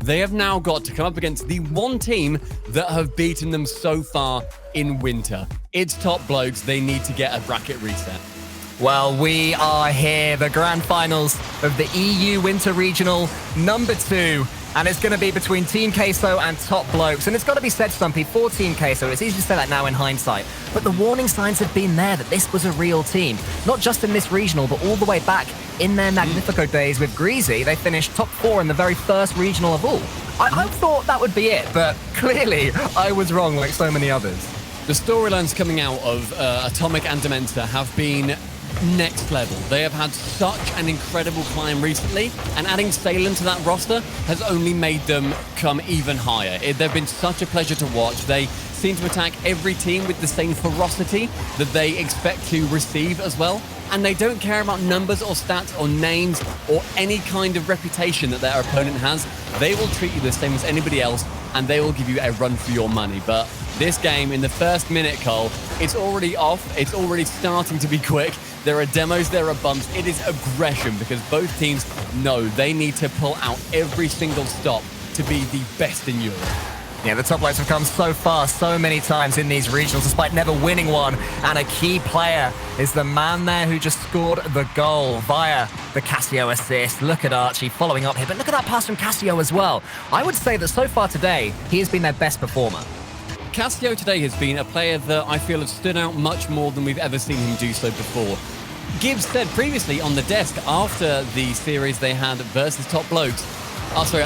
they have now got to come up against the one team that have beaten them so far in winter. It's Top Blokes. They need to get a bracket reset. Well, we are here, the grand finals of the EU Winter Regional number 2. And it's going to be between Team Queso and Top Blokes. And it's got to be said, Stumpy, for Team Queso, it's easy to say that now in hindsight, but the warning signs have been there that this was a real team. Not just in this regional, but all the way back in their Magnifico days with Greasy. They finished top 4 in the very first regional of all. I thought that would be it, but clearly I was wrong like so many others. The storylines coming out of Atomic and Dementor have been next level. They have had such an incredible climb recently, and adding Sailen to that roster has only made them come even higher. They've been such a pleasure to watch. They seem to attack every team with the same ferocity that they expect to receive as well, and they don't care about numbers or stats or names or any kind of reputation that their opponent has. They will treat you the same as anybody else, and they will give you a run for your money. But this game, in the first minute, Cole, it's already off. It's already starting to be quick. There are demos, there are bumps. It is aggression because both teams know they need to pull out every single stop to be the best in Europe. Yeah, the Top Blokes have come so far, so many times in these regionals, despite never winning one. And a key player is the man there who just scored the goal via the Kassio assist. Look at Archie following up here, but look at that pass from Kassio as well. I would say that so far today, he has been their best performer. Kassio today has been a player that I feel has stood out much more than we've ever seen him do so before. Gibbs said previously on the desk after the series they had versus Top Blokes, after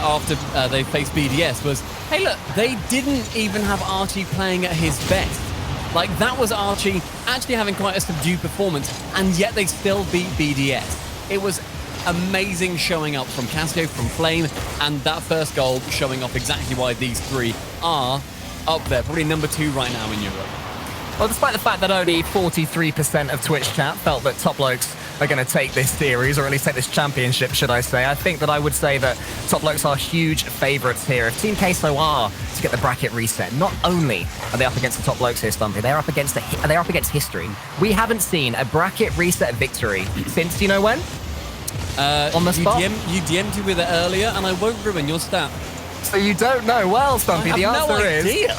they faced BDS, was, hey look, they didn't even have Archie playing at his best. Like, that was Archie actually having quite a subdued performance, and yet they still beat BDS. It was amazing showing up from Kassio, from Flame, and that first goal showing off exactly why these three are up there, probably number 2 right now in Europe. Well, despite the fact that only 43% of Twitch chat felt that Top Blokes are going to take this series, or at least take this championship, should I say, I think that I would say that Top Blokes are huge favourites here. If Team Queso are to get the bracket reset, not only are they up against the Top Blokes here, Stumpy, they're up against history. We haven't seen a bracket reset victory since, you know when? On the spot? You DM'd me with it earlier, and I won't ruin your stat. So you don't know? Well, Stumpy, the answer is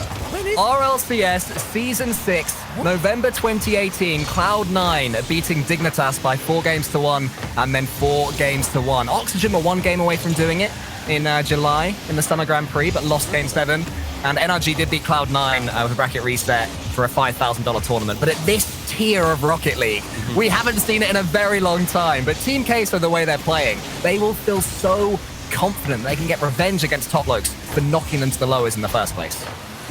RLCS Season 6, November 2018, Cloud9 beating Dignitas by 4-1 and then 4-1. Oxygen were 1 game away from doing it in July in the Summer Grand Prix, but lost Game 7. And NRG did beat Cloud9 with a bracket reset for a $5,000 tournament. But at this tier of Rocket League, we haven't seen it in a very long time. But Team Queso, the way they're playing, they will feel so confident they can get revenge against Top Blokes for knocking them to the lowers in the first place.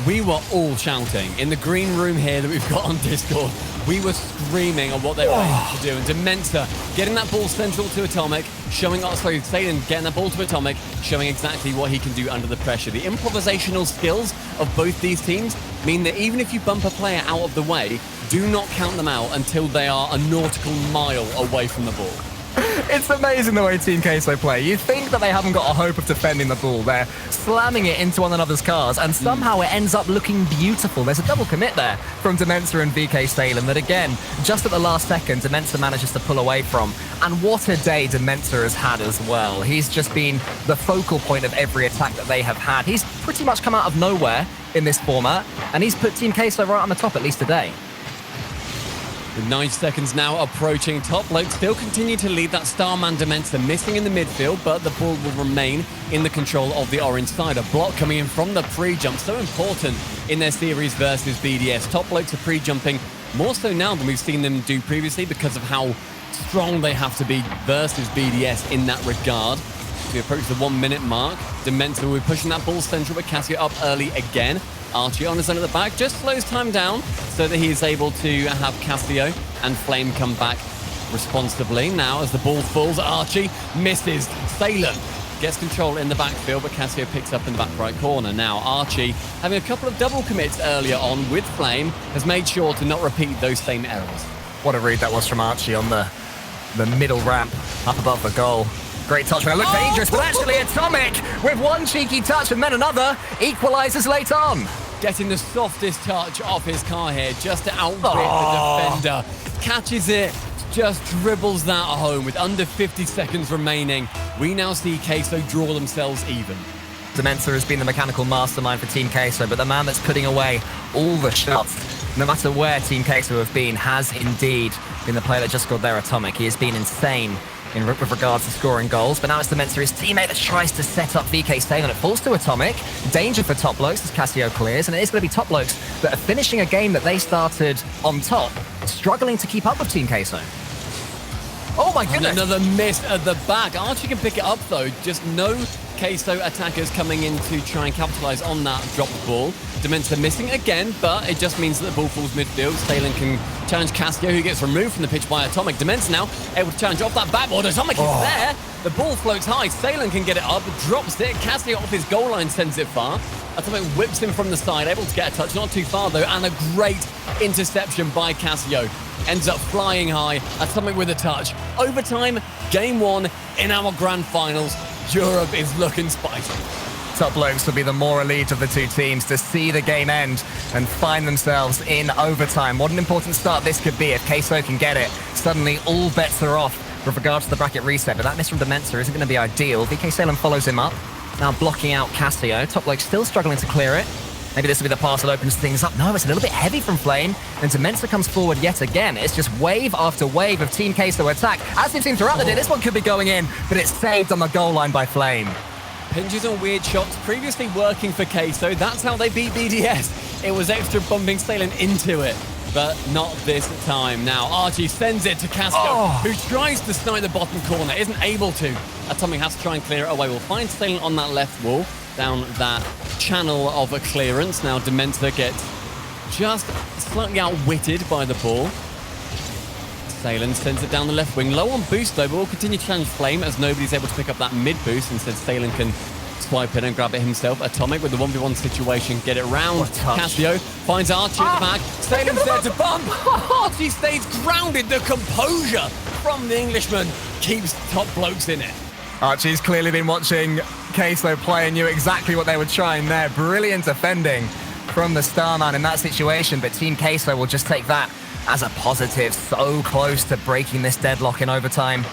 We were all shouting in the green room here that we've got on Discord. We were screaming on what they were able to do. And Dementor getting that ball central to Atomic, Sailen getting that ball to Atomic, showing exactly what he can do under the pressure. The improvisational skills of both these teams mean that even if you bump a player out of the way, do not count them out until they are a nautical mile away from the ball. It's amazing the way Team Queso play. You think that they haven't got a hope of defending the ball. They're slamming it into one another's cars, and somehow it ends up looking beautiful. There's a double commit there from Dementor and VKSailen that, again, just at the last second, Dementor manages to pull away from. And what a day Dementor has had as well. He's just been the focal point of every attack that they have had. He's pretty much come out of nowhere in this format, and he's put Team Queso right on the top, at least today. With 9 seconds now approaching, Top Blokes still continue to lead that Starman Dementor, missing in the midfield, but the ball will remain in the control of the orange side. A block coming in from the pre-jump, so important in their series versus BDS. Top Blokes are pre-jumping more so now than we've seen them do previously because of how strong they have to be versus BDS in that regard. As we approach the 1 minute mark, Dementor will be pushing that ball central, but Kassio up early again. Archie on his own at the back just slows time down so that he is able to have Kassio and Flame come back responsibly. Now, as the ball falls, Archie misses. Sailen gets control in the backfield, but Kassio picks up in the back right corner. Now, Archie, having a couple of double commits earlier on with Flame, has made sure to not repeat those same errors. What a read that was from Archie on the middle ramp up above the goal. Great touch, when it looked dangerous, but actually Atomic with one cheeky touch and then another equalizes late on. Getting the softest touch off his car here just to outwit the defender. Catches it, just dribbles that home with under 50 seconds remaining. We now see Queso draw themselves even. Dementor has been the mechanical mastermind for Team Queso, but the man that's putting away all the shots, no matter where Team Queso have been, has indeed been the player that just scored their Atomic. He has been insane with regards to scoring goals, but now it's Dementor, his teammate, that tries to set up VKSailen. It falls to Atomic. Danger for Top Blokes as Kassio clears, and it is going to be Top Blokes that are finishing a game that they started on top, struggling to keep up with Team Queso. Oh my goodness! And another miss at the back. Archie can pick it up though, just no Queso attackers coming in to try and capitalize on that dropped ball. Dementor missing again, but it just means that the ball falls midfield. Sailen can challenge Kassio, who gets removed from the pitch by Atomic. Dementor now able to challenge off that backboard. Atomic is there. The ball floats high. Sailen can get it up, drops it. Kassio off his goal line sends it far. Atomic whips him from the side, able to get a touch, not too far though, and a great interception by Kassio. Ends up flying high. Atomic with a touch. Overtime, game 1 in our grand finals. Europe is looking spicy. Top Blokes will be the more elite of the two teams to see the game end and find themselves in overtime. What an important start this could be if Queso can get it. Suddenly, all bets are off with regards to the bracket reset, but that miss from Dementor isn't going to be ideal. VKSailen follows him up, now blocking out Kassio. Top Blokes still struggling to clear it. Maybe this will be the pass that opens things up. No, it's a little bit heavy from Flame. And Dementor comes forward yet again. It's just wave after wave of Team Queso attack. As we've seen throughout the day, this one could be going in, but it's saved on the goal line by Flame. Pinches on weird shots, previously working for Queso. That's how they beat BDS. It was extra bumping Sailen into it, but not this time. Now, Archie sends it to Kassio, who tries to snipe the bottom corner, isn't able to. Atomic has to try and clear it away. We'll find Sailen on that left wall, down that channel of a clearance. Now, Dementor gets just slightly outwitted by the ball. Sailen sends it down the left wing. Low on boost, though, but will continue to challenge Flame as nobody's able to pick up that mid boost. Instead, Sailen can swipe in and grab it himself. Atomic with the 1v1 situation. Get it round. Kassio finds Archie at the back. Sailen's there to bump. Archie stays grounded. The composure from the Englishman keeps Top Blokes in it. Archie's clearly been watching Queso play and knew exactly what they were trying there. Brilliant defending from the Starman in that situation, but Team Queso will just take that as a positive. So close to breaking this deadlock in overtime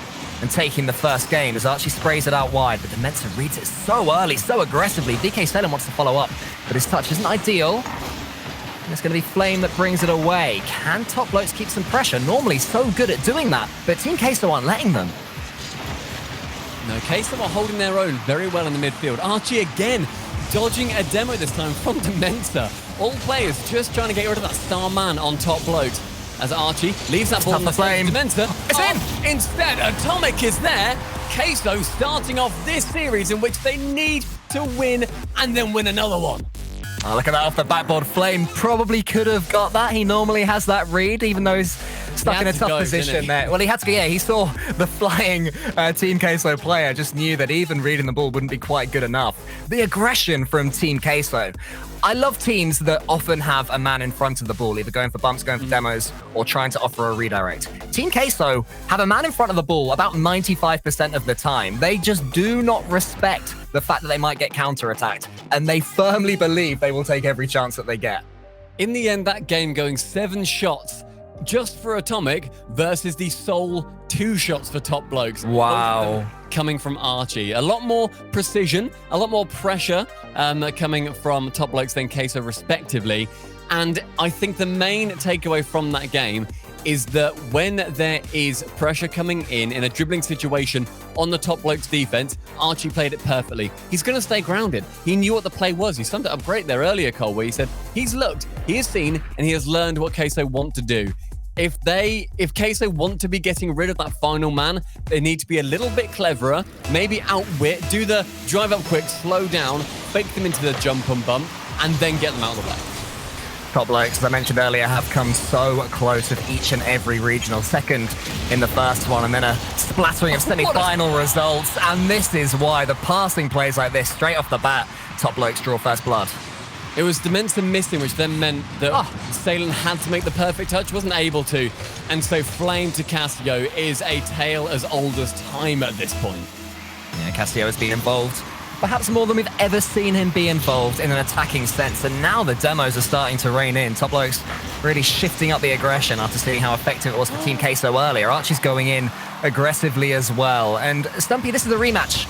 and taking the first game as Archie sprays it out wide, but Dementor reads it so early, so aggressively. VKSailen wants to follow up, but his touch isn't ideal. And it's going to be Flame that brings it away. Can Top Blokes keep some pressure? Normally so good at doing that, but Team Queso aren't letting them. No, Queso are holding their own very well in the midfield. Archie again dodging a demo this time from Dementor. All players just trying to get rid of that star man on Top Blokes. As Archie leaves that ball in the Flame. Dementor. It's in! Instead, Atomic is there. Queso starting off this series in which they need to win and then win another one. Oh, look at that off the backboard. Flame probably could have got that. He normally has that read, even though he's stuck in a tough position there. Well, he had to go, yeah, he saw the flying Team Queso player, just knew that even reading the ball wouldn't be quite good enough. The aggression from Team Queso. I love teams that often have a man in front of the ball, either going for bumps, going for demos, or trying to offer a redirect. Team Queso have a man in front of the ball about 95% of the time. They just do not respect the fact that they might get counter-attacked, and they firmly believe they will take every chance that they get. In the end, that game going 7 shots just for Atomic versus the sole 2 shots for Top Blokes. Wow. Coming from Archie. A lot more precision, a lot more pressure coming from Top Blokes than Queso respectively. And I think the main takeaway from that game is that when there is pressure coming in a dribbling situation on the Top Blokes defense, Archie played it perfectly. He's going to stay grounded. He knew what the play was. He summed it up great there earlier, Cole, where he said he's looked, he has seen, and he has learned what Queso want to do. If Queso want to be getting rid of that final man, they need to be a little bit cleverer, maybe outwit, do the drive up quick, slow down, fake them into the jump and bump, and then get them out of the way. Top Blokes, as I mentioned earlier, have come so close with each and every regional. Second in the first one, and then a splattering of semi-final results. And this is why the passing plays like this, straight off the bat, Top Blokes draw first blood. It was Dementor missing, which then meant that Sailen had to make the perfect touch, wasn't able to. And so Flame to Kassio is a tale as old as time at this point. Yeah, Kassio has been involved perhaps more than we've ever seen him be involved in an attacking sense. And now the demos are starting to rein in. Top Blokes really shifting up the aggression after seeing how effective it was for Team Queso earlier. Archie's going in aggressively as well. And Stumpy, this is a rematch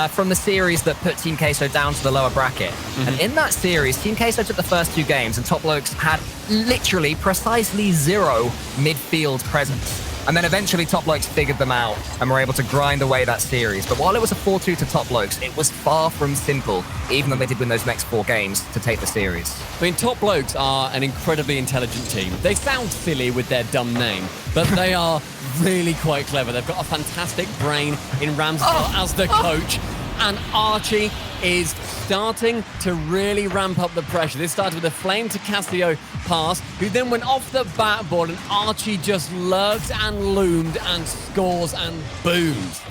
from the series that put Team Queso down to the lower bracket. And in that series, Team Queso took the first 2 games, and Top Blokes had literally precisely 0 midfield presence. And then eventually Top Blokes figured them out and were able to grind away that series. But while it was a 4-2 to Top Blokes, it was far from simple, even though they did win those next 4 games to take the series. I mean, Top Blokes are an incredibly intelligent team. They sound silly with their dumb name, but they are really quite clever. They've got a fantastic brain in Ramsdale as the coach. And Archie is starting to really ramp up the pressure. This started with a flame to Kassio pass, who then went off the backboard, and Archie just lurked and loomed and scores and booms.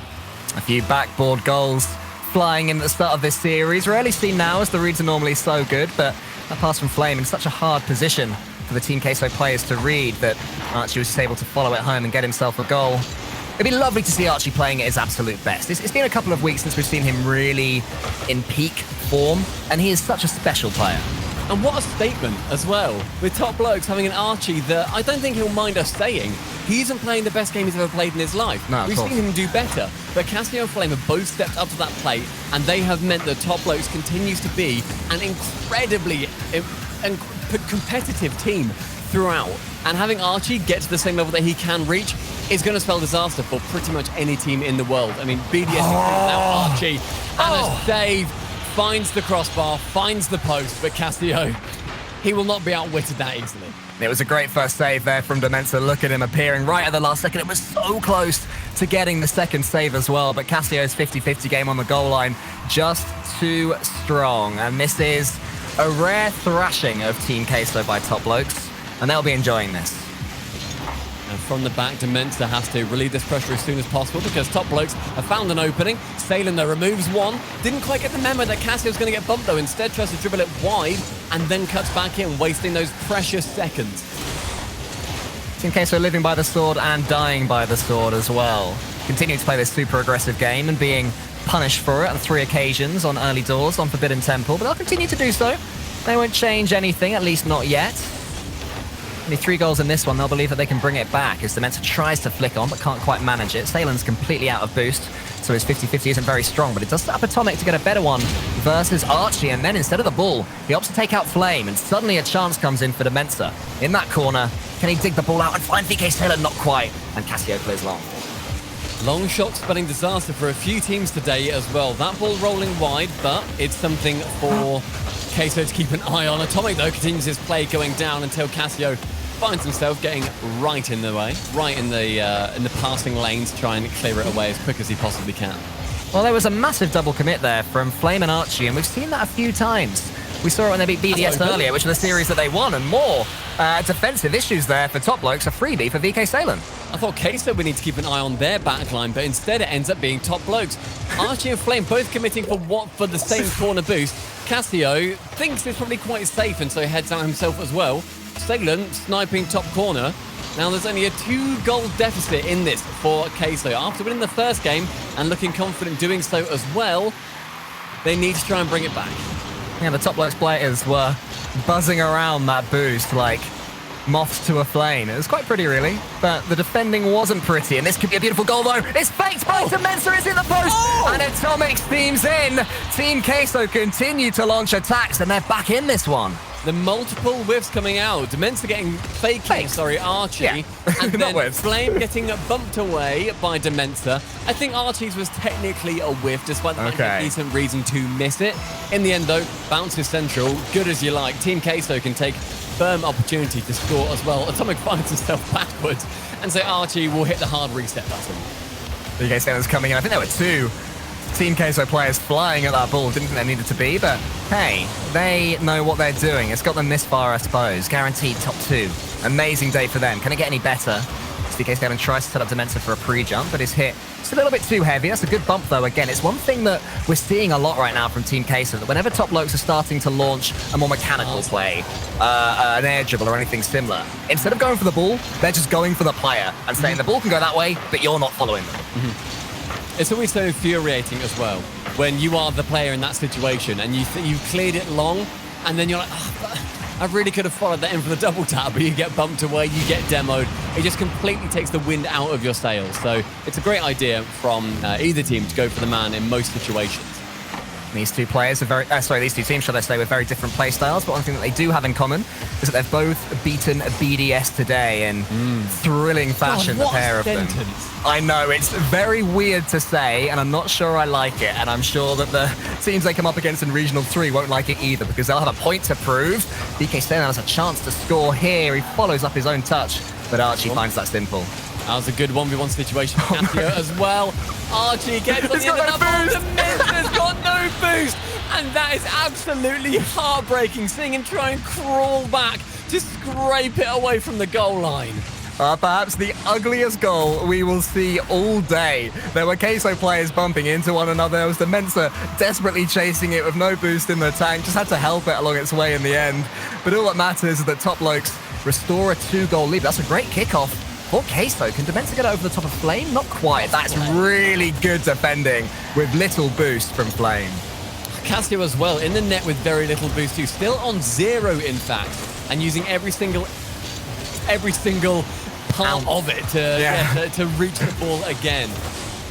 A few backboard goals flying in at the start of this series. Rarely seen now, as the reads are normally so good, but that pass from Flame in such a hard position for the Team Queso players to read that Archie was just able to follow it home and get himself a goal. It'd be lovely to see Archie playing at his absolute best. It's been a couple of weeks since we've seen him really in peak form, and he is such a special player. And what a statement as well, with Top Blokes having an Archie that I don't think he'll mind us saying. He isn't playing the best game he's ever played in his life. No, We've seen him do better. But Kassio and Flame have both stepped up to that plate, and they have meant that Top Blokes continues to be an incredibly competitive team throughout. And having Archie get to the same level that he can reach is going to spell disaster for pretty much any team in the world. I mean, BDS is now Archie, and a save finds the crossbar, finds the post, but Kassio, he will not be outwitted that easily. It was a great first save there from Dementor. Look at him appearing right at the last second. It was so close to getting the second save as well, but Cassio's 50-50 game on the goal line, just too strong. And this is a rare thrashing of Team Queso by Top Blokes, and they'll be enjoying this. And from the back, Dementor has to relieve this pressure as soon as possible because Top Blokes have found an opening. Sailen, though, removes one. Didn't quite get the memo that Cassio's going to get bumped, though. Instead, tries to dribble it wide and then cuts back in, wasting those precious seconds. Team Queso living by the sword and dying by the sword as well. Continuing to play this super aggressive game and being punished for it on 3 occasions on early doors on Forbidden Temple, but they'll continue to do so. They won't change anything, at least not yet. Only 3 goals in this one. They'll believe that they can bring it back as Dementor tries to flick on but can't quite manage it. Sailen's completely out of boost, so his 50-50 isn't very strong, but it does set up Atomik to get a better one versus Archie, and then instead of the ball, he opts to take out Flame, and suddenly a chance comes in for Dementor. In that corner, can he dig the ball out and find VKSailen? Not quite, and Kassio plays long. Long shot spelling disaster for a few teams today as well. That ball rolling wide, but it's something for Queso to keep an eye on. Atomik, though, continues his play going down until Kassio finds himself getting right in the way, right in the passing lanes, to try and clear it away as quick as he possibly can. Well, there was a massive double commit there from Flame and Archie, and we've seen that a few times. We saw it when they beat BDS earlier, which was the series that they won, and more defensive issues there for Top Blokes, a freebie for VKSailen. I thought Queso would need to keep an eye on their backline, but instead it ends up being Top Blokes. Archie and Flame both committing for the same corner boost. Kassio thinks it's probably quite safe, and so heads out himself as well. Sailen sniping top corner. Now there's only a 2-goal deficit in this for Queso. After winning the first game and looking confident doing so as well, they need to try and bring it back. Yeah, the Top Blokes players were buzzing around that boost like moths to a flame. It was quite pretty, really, but the defending wasn't pretty, and this could be a beautiful goal, though. It's faked by Dementor, is in the post, and Atomik steams in. Team Queso continue to launch attacks, and they're back in this one. The multiple whiffs coming out. Dementor getting Archie. Yeah. And then Flame getting bumped away by Dementor. I think Archie's was technically a whiff, despite the fact that a decent reason to miss it. In the end, though, bounces central. Good as you like. Team Queso can take firm opportunity to score as well. Atomik finds himself backwards, and so Archie will hit the hard reset button. VKSailen's coming in. I think there were 2 Team Queso players flying at that ball. Didn't think there needed to be, but hey, they know what they're doing. It's got them this far, I suppose. Guaranteed top 2. Amazing day for them. Can it get any better? VKSailen tries to set up Dementor for a pre-jump, but is hit just a little bit too heavy. That's a good bump, though. Again, it's one thing that we're seeing a lot right now from Team Queso, that whenever Top Blokes are starting to launch a more mechanical play, an air dribble or anything similar, instead of going for the ball, they're just going for the player and saying the ball can go that way, but you're not following them. It's always so infuriating as well when you are the player in that situation and you've cleared it long, and then you're like, I really could have followed that in for the double tap, but you get bumped away, you get demoed. It just completely takes the wind out of your sails. So it's a great idea from either team to go for the man in most situations. These two players are these two teams, should I say, with very different play styles. But one thing that they do have in common is that they've both beaten BDS today in thrilling fashion, the pair of them. I know, it's very weird to say, and I'm not sure I like it. And I'm sure that the teams they come up against in Regional 3 won't like it either, because they'll have a point to prove. VKSailen has a chance to score here. He follows up his own touch, but Archie finds that simple. That was a good 1v1 situation for Kassio as well. Archie gets on the end of that ball. The Mentor's got no boost. And that is absolutely heartbreaking, seeing him try and crawl back to scrape it away from the goal line. Perhaps the ugliest goal we will see all day. There were Queso players bumping into one another. There was the Mensa desperately chasing it with no boost in the tank. Just had to help it along its way in the end. But all that matters is that Top Blokes restore a 2-goal lead. That's a great kickoff for Queso. Can Dementor get over the top of Flame? Not quite. That's really good defending with little boost from Flame. Kassio as well, in the net with very little boost too. Still on 0, in fact, and using every single part of it to reach the ball again.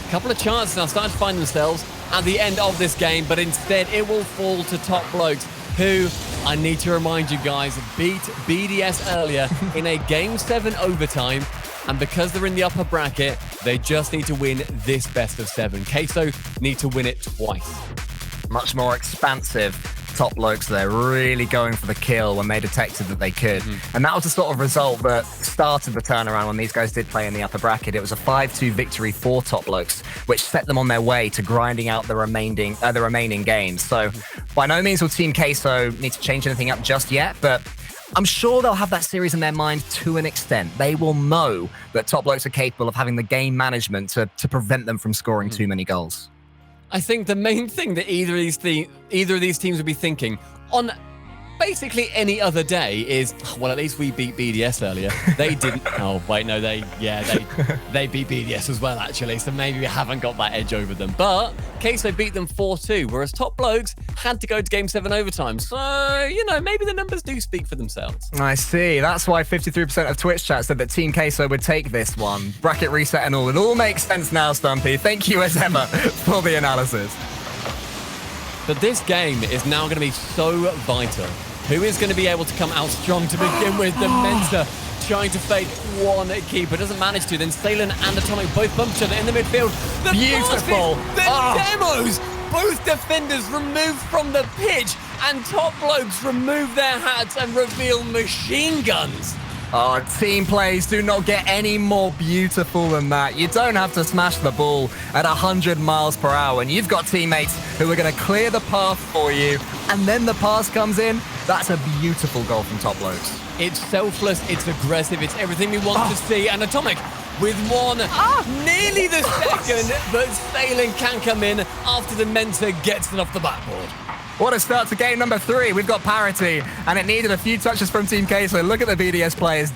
A couple of chances now starting to find themselves at the end of this game, but instead it will fall to Top Blokes, who, I need to remind you guys, beat BDS earlier in a Game 7 overtime. And because they're in the upper bracket, they just need to win this best of 7. Queso need to win it twice. Much more expansive Top Blokes. They're really going for the kill when they detected that they could. And that was the sort of result that started the turnaround when these guys did play in the upper bracket. It was a 5-2 victory for Top Blokes, which set them on their way to grinding out the remaining games. So by no means will Team Queso need to change anything up just yet, but I'm sure they'll have that series in their mind to an extent. They will know that Top Blokes are capable of having the game management to prevent them from scoring too many goals. I think the main thing that either of these teams would be thinking on basically any other day is, well, at least we beat BDS earlier. They didn't. Oh, wait, no, they beat BDS as well, actually. So maybe we haven't got that edge over them. But Queso beat them 4-2, whereas Top Blokes had to go to Game 7 overtime. So, you know, maybe the numbers do speak for themselves. I see. That's why 53% of Twitch chat said that Team Queso would take this one. Bracket reset and all. It all makes sense now, Stumpy. Thank you, as ever, for the analysis. But this game is now going to be so vital. Who is going to be able to come out strong to begin with? The Mentor trying to fake one keeper. Doesn't manage to. Then Sailen and Atomic both bump each other in the midfield. The beautiful. Demos. Both defenders removed from the pitch. And Top Blokes remove their hats and reveal machine guns. Oh, team plays do not get any more beautiful than that. You don't have to smash the ball at 100 miles per hour. And you've got teammates who are going to clear the path for you. And then the pass comes in. That's a beautiful goal from Top Blokes. It's selfless, it's aggressive, it's everything we want to see. And Atomic with one, nearly the second, but Sailen can come in after the Mentor gets it off the backboard. What a start to game number 3. We've got parity, and it needed a few touches from Team Queso. Look at the BDS players.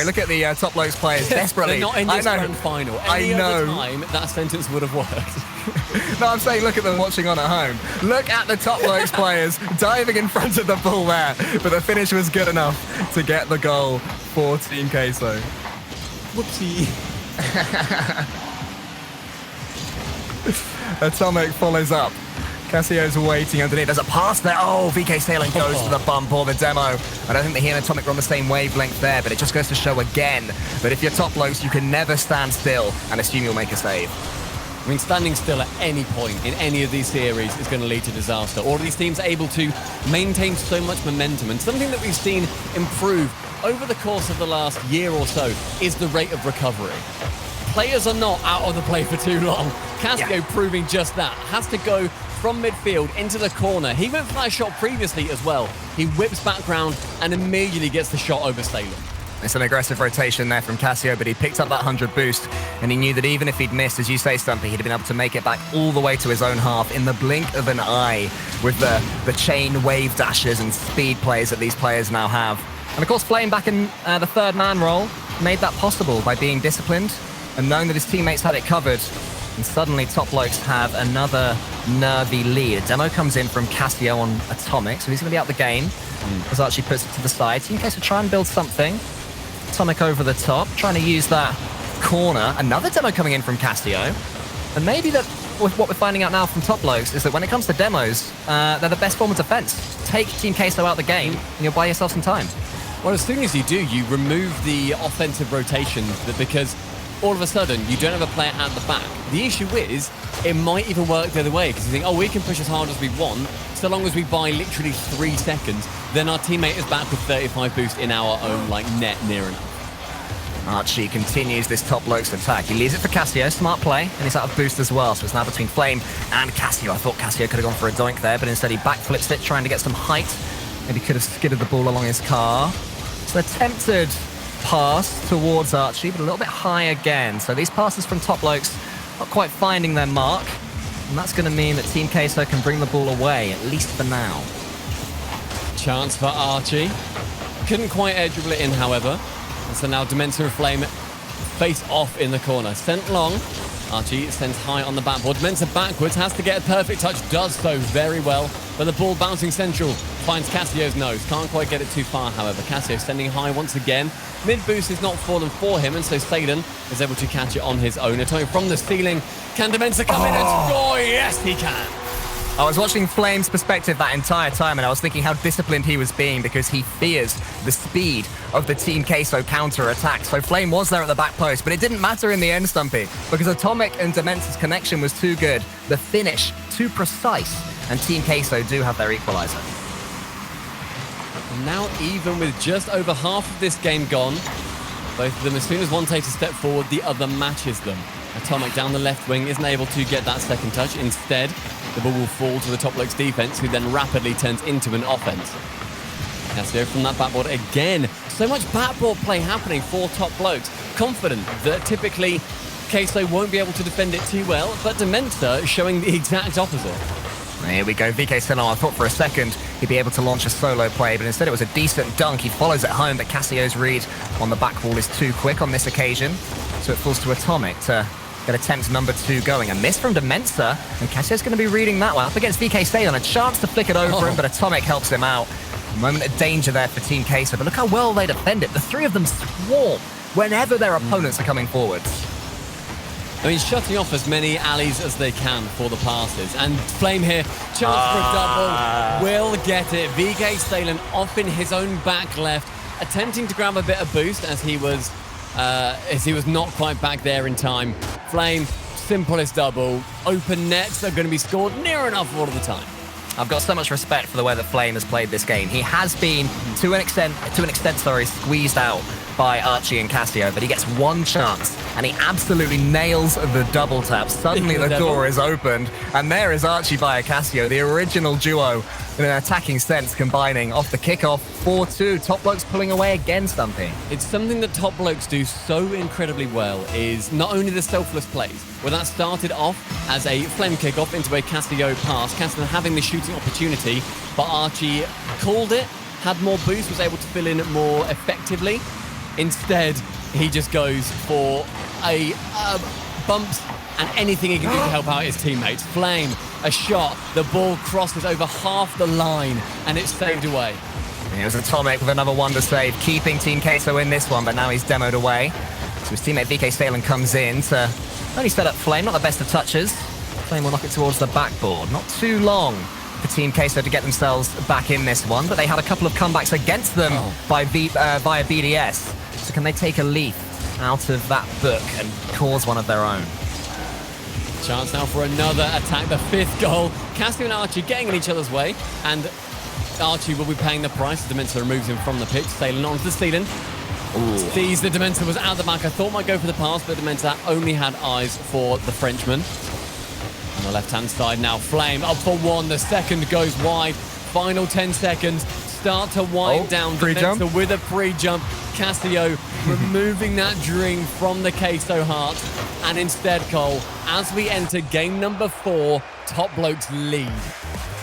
Look at the Top Blokes players desperately. They're not in this grand final. Any other time, that sentence would have worked. No, I'm saying look at them watching on at home. Look at the Top Blokes players diving in front of the ball there. But the finish was good enough to get the goal for Team Queso. Whoopsie. Atomic follows up. Kassio's waiting underneath. There's a pass there. Oh, VKSailen goes to the bump or the demo. I don't think that he and Atomic are on the same wavelength there, but it just goes to show again that if you're Top Blokes, you can never stand still and assume you'll make a save. I mean, standing still at any point in any of these series is going to lead to disaster. All of these teams are able to maintain so much momentum, and something that we've seen improve over the course of the last year or so is the rate of recovery. Players are not out of the play for too long. Kassio proving just that. Has to go from midfield into the corner. He went for that shot previously as well. He whips back round and immediately gets the shot over Sailen. It's an aggressive rotation there from Kassio, but he picked up that 100 boost, and he knew that even if he'd missed, as you say, Stumpy, he'd have been able to make it back all the way to his own half in the blink of an eye with the chain wave dashes and speed plays that these players now have. And of course, Flame back in the third man role made that possible by being disciplined and knowing that his teammates had it covered. And suddenly, Top Blokes have another nervy lead. A demo comes in from Kassio on Atomic, so he's going to be out the game. As Archie puts it to the side. Team Queso try and build something. Atomic over the top, trying to use that corner. Another demo coming in from Kassio. And maybe that what we're finding out now from Top Blokes is that when it comes to demos, they're the best form of defense. Take Team Queso out the game, and you'll buy yourself some time. Well, as soon as you do, you remove the offensive rotations because all of a sudden you don't have a player at the back. The issue is it might even work the other way because you think, oh, we can push as hard as we want so long as we buy literally 3 seconds. Then our teammate is back with 35 boost in our own net near enough. Archie continues this Top Blokes attack. He leaves it for Kassio, smart play, and he's out of boost as well, so it's now between Flame and Kassio. I thought Kassio could have gone for a doink there, but instead he backflips it, trying to get some height. Maybe could have skidded the ball along his car. It's an attempted pass towards Archie, but a little bit high again. So these passes from Top Blokes not quite finding their mark, and that's going to mean that Team Queso can bring the ball away, at least for now. Chance for Archie. Couldn't quite edge dribble it in, however. And so now Dementor and Flame face off in the corner. Sent long. Archie sends high on the backboard. Dementor backwards, has to get a perfect touch, does so very well. But the ball bouncing central finds Cassio's nose. Can't quite get it too far, however. Kassio sending high once again. Mid-boost is not fallen for him, and so Sailen is able to catch it on his own. Atomic from the ceiling. Can Dementor come in and score? Yes, he can. I was watching Flame's perspective that entire time, and I was thinking how disciplined he was being because he fears the speed of the Team Queso counter-attack. So Flame was there at the back post, but it didn't matter in the end, Stumpy, because Atomic and Dementor's connection was too good. The finish, too precise, and Team Queso do have their equalizer. Now even with just over half of this game gone, both of them, as soon as one takes a step forward, the other matches them. Atomic down the left wing isn't able to get that second touch. Instead, the ball will fall to the Top Blokes defense, who then rapidly turns into an offense. Kassio from that backboard again. So much backboard play happening for Top Blokes. Confident that typically Queso won't be able to defend it too well, but Dementor showing the exact opposite. Here we go, VKSailen. I thought for a second he'd be able to launch a solo play, but instead it was a decent dunk. He follows it home, but Cassio's read on the back wall is too quick on this occasion. So it falls to Atomic to get attempt number 2 going. A miss from Dementor, and Cassio's going to be reading that one. Up against VKSailen, a chance to flick it over him, but Atomic helps him out. A moment of danger there for Team Queso, but look how well they defend it. The 3 of them swarm whenever their opponents are coming forwards. I mean, shutting off as many alleys as they can for the passes. And Flame here, chance for a double, will get it. VKSailen off in his own back left, attempting to grab a bit of boost as he was not quite back there in time. Flame, simplest double. Open nets are going to be scored near enough all of the time. I've got so much respect for the way that Flame has played this game. He has been, to an extent, squeezed out by Archie and Kassio, but he gets one chance, and he absolutely nails the double tap. Suddenly the door is opened, and there is Archie via Kassio, the original duo in an attacking sense, combining off the kickoff. 4-2, Top Blokes pulling away again, Stumpy. It's something that Top Blokes do so incredibly well is not only the selfless plays, where that started off as a Flame kickoff into a Kassio pass, Kassio having the shooting opportunity, but Archie called it, had more boost, was able to fill in more effectively. Instead, he just goes for a bumps and anything he can do to help out his teammates. Flame, a shot, the ball crosses over half the line, and it's saved away. It was Atomic with another wonder save, keeping Team Queso in this one, but now he's demoed away. So his teammate VKSailen comes in to only set up Flame, not the best of touches. Flame will knock it towards the backboard. Not too long for Team Queso to get themselves back in this one, but they had a couple of comebacks against them via BDS. So can they take a leaf out of that book and cause one of their own? Chance now for another attack, the 5th goal. Kassio and Archie getting in each other's way, and Archie will be paying the price. Dementor removes him from the pitch, Sailen onto the ceiling. Sees the Dementor was out the back. I thought might go for the pass, but Dementor only had eyes for the Frenchman. On the left-hand side now, Flame up for 1. The second goes wide. Final 10 seconds. Start to wind down. Dementor with a pre-jump. Kassio removing that dream from the Queso heart. And instead, Cole, as we enter game number 4, Top Blokes lead.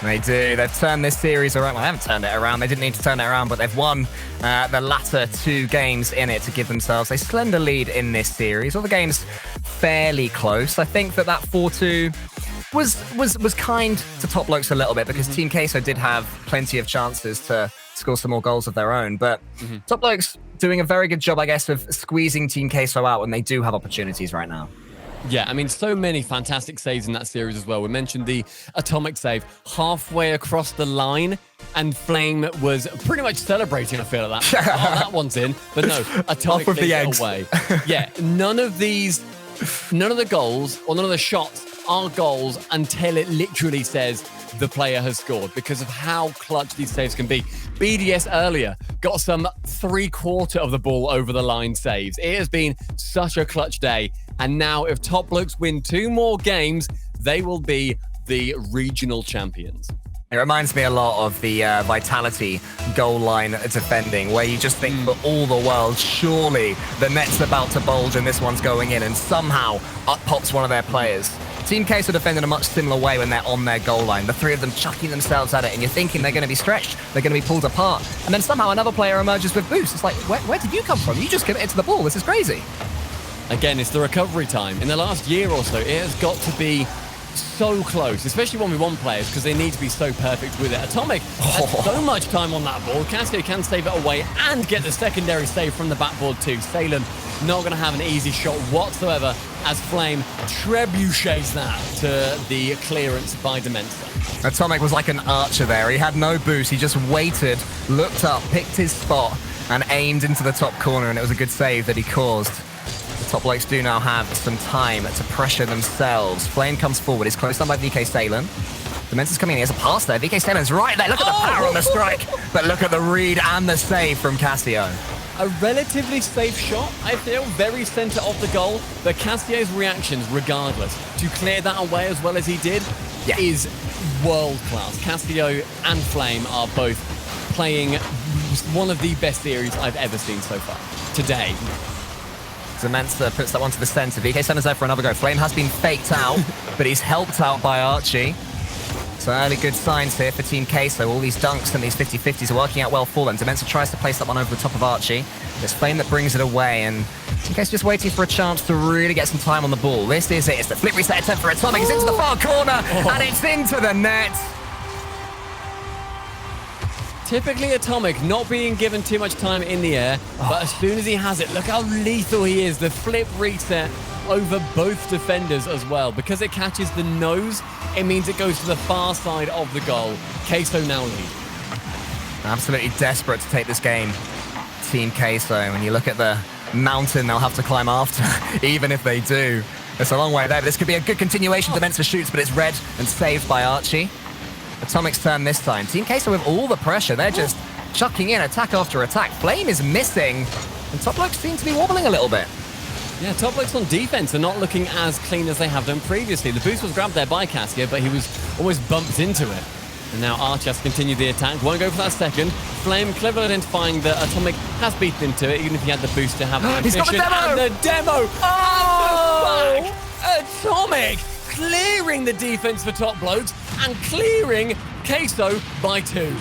They do. They've turned this series around. Well, they haven't turned it around. They didn't need to turn it around, but they've won the latter 2 games in it to give themselves a slender lead in this series. All the games fairly close. I think that 4-2 was kind to Top Blokes a little bit because Team Queso did have plenty of chances to score some more goals of their own. But Top Blokes doing a very good job, I guess, of squeezing Team Queso out when they do have opportunities right now. Yeah, I mean, so many fantastic saves in that series as well. We mentioned the Atomic save halfway across the line, and Flame was pretty much celebrating, I feel like that. Oh, that one's in. But no, Atomic Off with the leads eggs. it away. Yeah, none of the goals or none of the shots are goals until it literally says the player has scored because of how clutch these saves can be. BDS earlier got some 3/4 of the ball over the line saves. It has been such a clutch day. And now if Top Blokes win 2 more games, they will be the regional champions. It reminds me a lot of the Vitality goal line defending, where you just think for all the world, surely the net's about to bulge and this one's going in, and somehow up pops one of their players. Team Queso defend in a much similar way when they're on their goal line. The 3 of them chucking themselves at it, and you're thinking they're going to be stretched, they're going to be pulled apart, and then somehow another player emerges with boost. It's like, where did you come from? You just committed to the ball. This is crazy. Again, it's the recovery time. In the last year or so, it has got to be so close, especially 1v1 players, because they need to be so perfect with it. Atomic had so much time on that ball. Kassio can save it away and get the secondary save from the backboard too. Sailen not going to have an easy shot whatsoever as Flame trebuchets that to the clearance by Demensa. Atomic was like an archer there. He had no boost. He just waited, looked up, picked his spot, and aimed into the top corner, and it was a good save that he caused. The Top Blokes do now have some time to pressure themselves. Flame comes forward. He's closed down by VKSailen. Demensa's coming in. He has a pass there. VKSailen's right there. Look at the power on the strike. But look at the read and the save from Kassio. A relatively safe shot, I feel, very center of the goal. But Cassio's reactions, regardless, to clear that away as well as he did, is world class. Kassio and Flame are both playing one of the best series I've ever seen so far today. Demensa puts that one to the center. VKSailen's there for another go. Flame has been faked out, but he's helped out by Archie. So early good signs here for Team Queso. All these dunks and these 50-50s are working out well for them. Demensa tries to place that one over the top of Archie. It's Flame that brings it away, and Team Queso just waiting for a chance to really get some time on the ball. This is it. It's the flip reset attempt for Atomic. It's into the far corner, and it's into the net. Typically Atomic not being given too much time in the air, but as soon as he has it, look how lethal he is. The flip reset over both defenders as well. Because it catches the nose, it means it goes to the far side of the goal. Queso now lead. Absolutely desperate to take this game, Team Queso. When you look at the mountain they'll have to climb after, even if they do. It's a long way there, but this could be a good continuation. Demensa shoots, but it's read and saved by Archie. Atomic's turn this time. Team Queso with all the pressure. They're just chucking in attack after attack. Flame is missing, and Top Blokes seem to be wobbling a little bit. Yeah, Top Blokes on defense are not looking as clean as they have done previously. The boost was grabbed there by Kassio, but he was almost bumped into it. And now Archi has to continue the attack. Won't go for that second. Flame clever identifying that Atomic has beaten into it, even if he had the boost to have the He's got the demo! And the demo! Oh! And the back! Atomic clearing the defense for Top Blokes and clearing Queso by 2.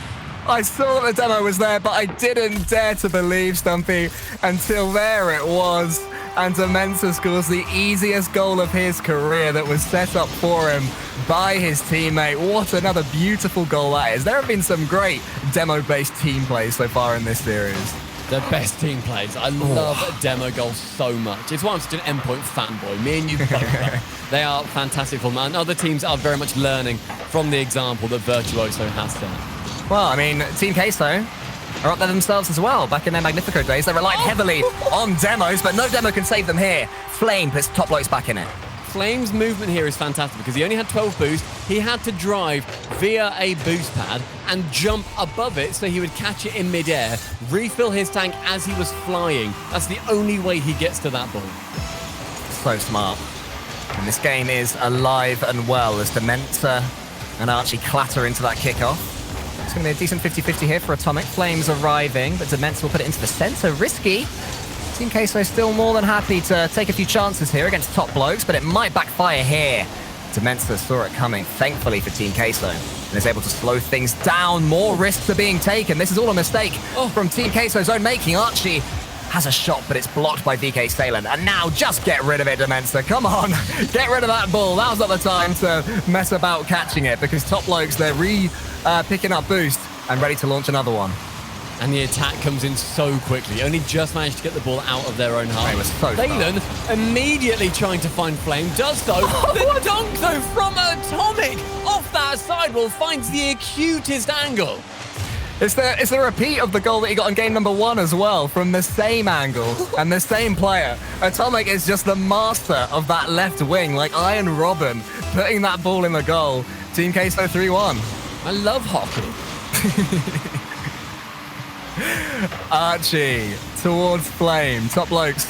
I saw that the demo was there, but I didn't dare to believe, Stumpy, until there it was. And Demensa scores the easiest goal of his career that was set up for him by his teammate. What another beautiful goal that is. There have been some great demo-based team plays so far in this series. The best team plays. I love demo goals so much. It's why I'm such an endpoint fanboy. Me and you both. They are fantastic for man. Other teams are very much learning from the example that Virtuoso has set. Well, I mean, Team Queso are up there themselves as well. Back in their Magnifico days, they relied heavily on demos, but no demo can save them here. Flame puts Top Blokes back in it. Flame's movement here is fantastic because he only had 12 boost. He had to drive via a boost pad and jump above it so he would catch it in midair, refill his tank as he was flying. That's the only way he gets to that ball. So smart. And this game is alive and well as Demensa and Archie clatter into that kickoff. It's going to be a decent 50-50 here for Atomic. Flames arriving, but Demensa will put it into the center. Risky. Team Queso still more than happy to take a few chances here against Top Blokes, but it might backfire here. Demensa saw it coming, thankfully for Team Queso. and is able to slow things down. More risks are being taken. This is all a mistake from Team Queso's own making. Archie has a shot, but it's blocked by VKSailen. And now just get rid of it, Demensa. Come on, get rid of that ball. Now's not the time to mess about catching it, because Top Blokes, they're picking up boost and ready to launch another one. And the attack comes in so quickly. Only just managed to get the ball out of their own half. It was so Sailen immediately trying to find Flame. Does so. The dunk, though, from Atomik off that sidewall finds the acutest angle. It's the repeat of the goal that he got in game number 1 as well, from the same angle and the same player. Atomik is just the master of that left wing, like Iron Robin, putting that ball in the goal. Team Queso 3-1. I love hockey. Archie towards Flame. Top Blokes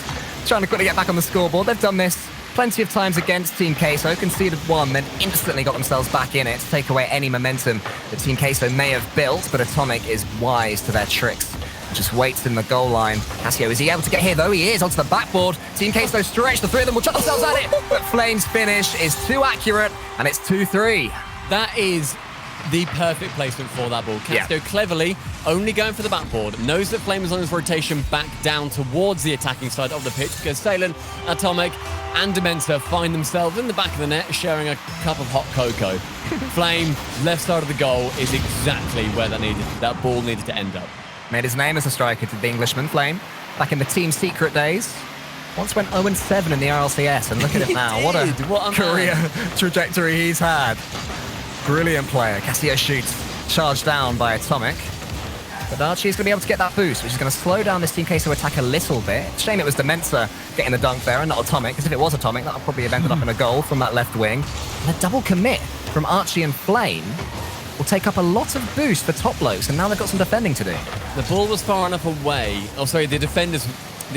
trying to quickly get back on the scoreboard. They've done this plenty of times against Team Queso. Conceded 1, then instantly got themselves back in it to take away any momentum that Team Queso may have built. But Atomik is wise to their tricks. Just waits in the goal line. Kassio, is he able to get here, though? He is, onto the backboard. Team Queso stretch. The three of them will chuck themselves at it. But Flame's finish is too accurate, and it's 2-3. That is the perfect placement for that ball. Kassio cleverly only going for the backboard. Knows that Flame is on his rotation back down towards the attacking side of the pitch, because Sailen, Atomik, and Demensa find themselves in the back of the net sharing a cup of hot cocoa. Flame, left side of the goal, is exactly where that ball needed to end up. Made his name as a striker to the Englishman, Flame, back in the Team Secret days. Once went 0-7 in the RLCS, and look at it now. What a career trajectory he's had. Brilliant player. Kassio shoots, charged down by Atomik. But Archie is going to be able to get that boost, which is going to slow down this Team Queso attack a little bit. Shame it was Demensa getting the dunk there and not Atomik, because if it was Atomik, that would probably have ended up in a goal from that left wing. And a double commit from Archie and Flame will take up a lot of boost for Top Blokes, and now they've got some defending to do. The ball was far enough away. Oh, sorry, the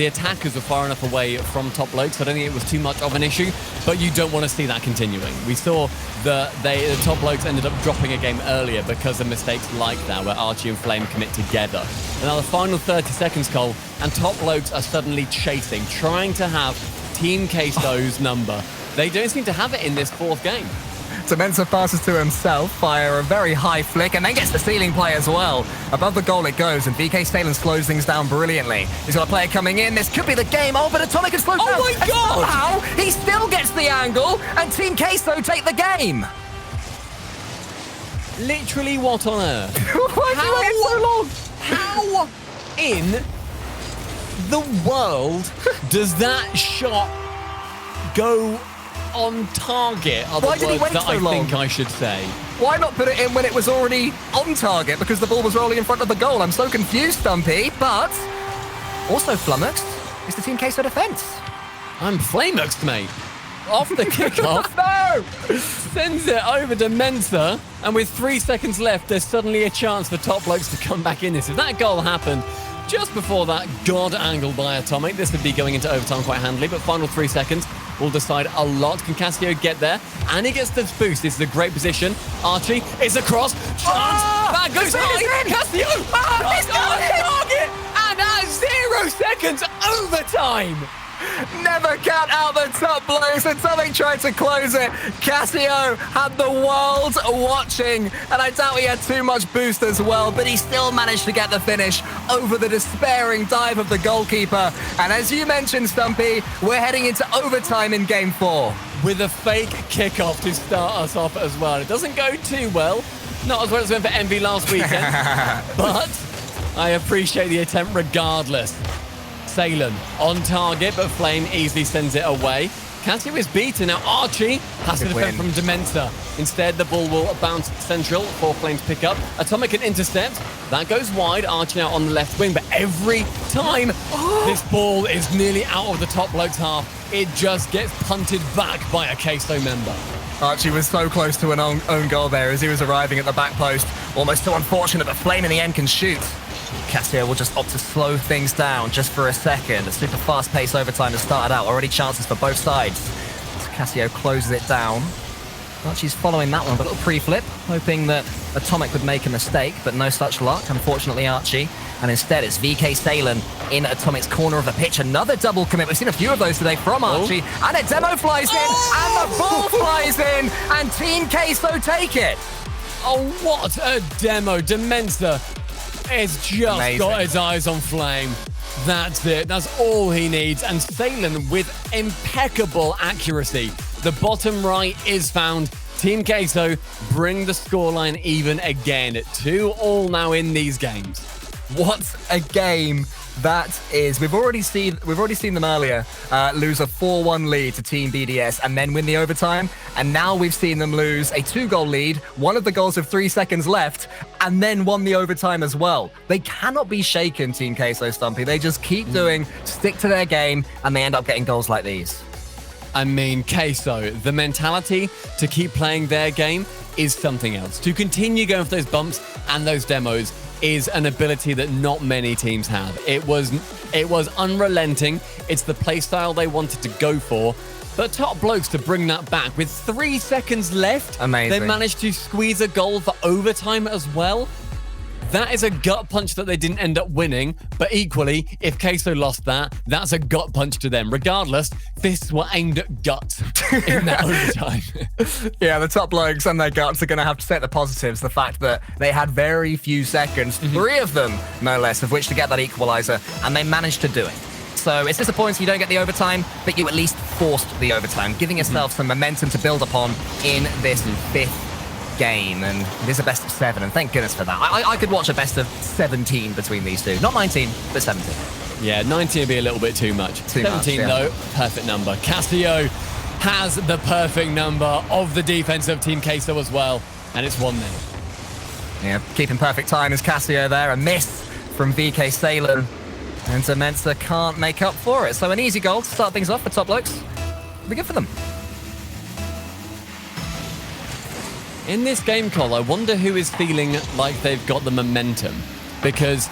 attackers were far enough away from Top Blokes. I don't think it was too much of an issue, but you don't want to see that continuing. We saw the Top Blokes ended up dropping a game earlier because of mistakes like that, where Archie and Flame commit together. And now the final 30 seconds, Cole, and Top Blokes are suddenly chasing, trying to have Team Queso's number. They don't seem to have it in this 4th game. Demensa passes to himself via a very high flick, and then gets the ceiling play as well. Above the goal it goes, and VKSailen slows things down brilliantly. He's got a player coming in. This could be the game. Oh, but Atomik has slowed down. Oh my God! Somehow, he still gets the angle, and Team Queso take the game. Literally, what on earth? Why did it take so long? How in the world does that shot go on target? Why did he wait so long? I think I should say. Why not put it in when it was already on target, because the ball was rolling in front of the goal? I'm so confused, Stumpy, but also flummoxed is the Team Queso defense. I'm flummoxed, mate. Off the kickoff. No! Sends it over to Mensa, and with 3 seconds left, there's suddenly a chance for Top Blokes to come back in this. If that goal happened just before that god angle by Atomik, this would be going into overtime quite handily, but final 3 seconds will decide a lot. Can Kassio get there? And he gets this boost. This is a great position. Archie, it's a cross. Chance. That goes high. Kassio. He's got target. And at 0 seconds, overtime. Never count out the Top Blokes, and something tried to close it. Kassio had the world watching, and I doubt he had too much boost as well, but he still managed to get the finish over the despairing dive of the goalkeeper. And as you mentioned, Stumpy, we're heading into overtime in Game 4. With a fake kickoff to start us off as well. It doesn't go too well. Not as well as it went for Envy last weekend, but I appreciate the attempt regardless. Sailen on target, but Flame easily sends it away. Kassio is beaten. Now Archie has to defend from Demensa. Instead, the ball will bounce central for Flame to pick up. Atomik can intercept. That goes wide. Archie now on the left wing, but every time this ball is nearly out of the Top Blokes half, it just gets punted back by a Queso member. Archie was so close to an own goal there as he was arriving at the back post. Almost so unfortunate, but Flame in the end can shoot. Kassio will just opt to slow things down just for a second. A super fast-paced overtime has started out. Already chances for both sides. So Kassio closes it down. Archie's following that one, but a little pre-flip, hoping that Atomik would make a mistake, but no such luck, unfortunately, Archie. And instead, it's VKSailen in Atomik's corner of the pitch. Another double commit. We've seen a few of those today from Archie. And a demo flies in, and the ball flies in, and Team Queso take it. Oh, what a demo. Dementor has just got his eyes on flame. That's it. That's all he needs. And Sailen with impeccable accuracy. The bottom right is found. Team Queso bring the scoreline even again. 2-2 now in these games. What a game that is. We've already seen them earlier lose a 4-1 lead to Team BDS and then win the overtime. And now we've seen them lose a 2-goal lead, one of the goals with 3 seconds left, and then won the overtime as well. They cannot be shaken, Team Queso, Stumpy. They just keep stick to their game, and they end up getting goals like these. I mean, Queso, the mentality to keep playing their game is something else. To continue going for those bumps and those demos is an ability that not many teams have. It was unrelenting. It's the playstyle they wanted to go for. But Top Blokes to bring that back with 3 seconds left. Amazing. They managed to squeeze a goal for overtime as well. That is a gut punch that they didn't end up winning, but equally, if Queso lost that, that's a gut punch to them. Regardless, fists were aimed at guts in that overtime. Yeah, the Top Blokes and their guts are going to have to set the positives. The fact that they had very few seconds, 3 of them, no less, of which to get that equalizer, and they managed to do it. So it's disappointing you don't get the overtime, but you at least forced the overtime, giving yourself some momentum to build upon in this 5th game, and it is a best of 7, and thank goodness for that. I could watch a best of 17 between these two. Not 19, but 17. Yeah, 19 would be a little bit too much. 17, though, perfect number. Kassio has the perfect number of the defense of Team Queso as well, and it's 1-0. Yeah, keeping perfect time is Kassio there. A miss from VKSailen, and Dementor can't make up for it. So an easy goal to start things off for Top Blokes. It'll be good for them. In this game, Cole, I wonder who is feeling like they've got the momentum, because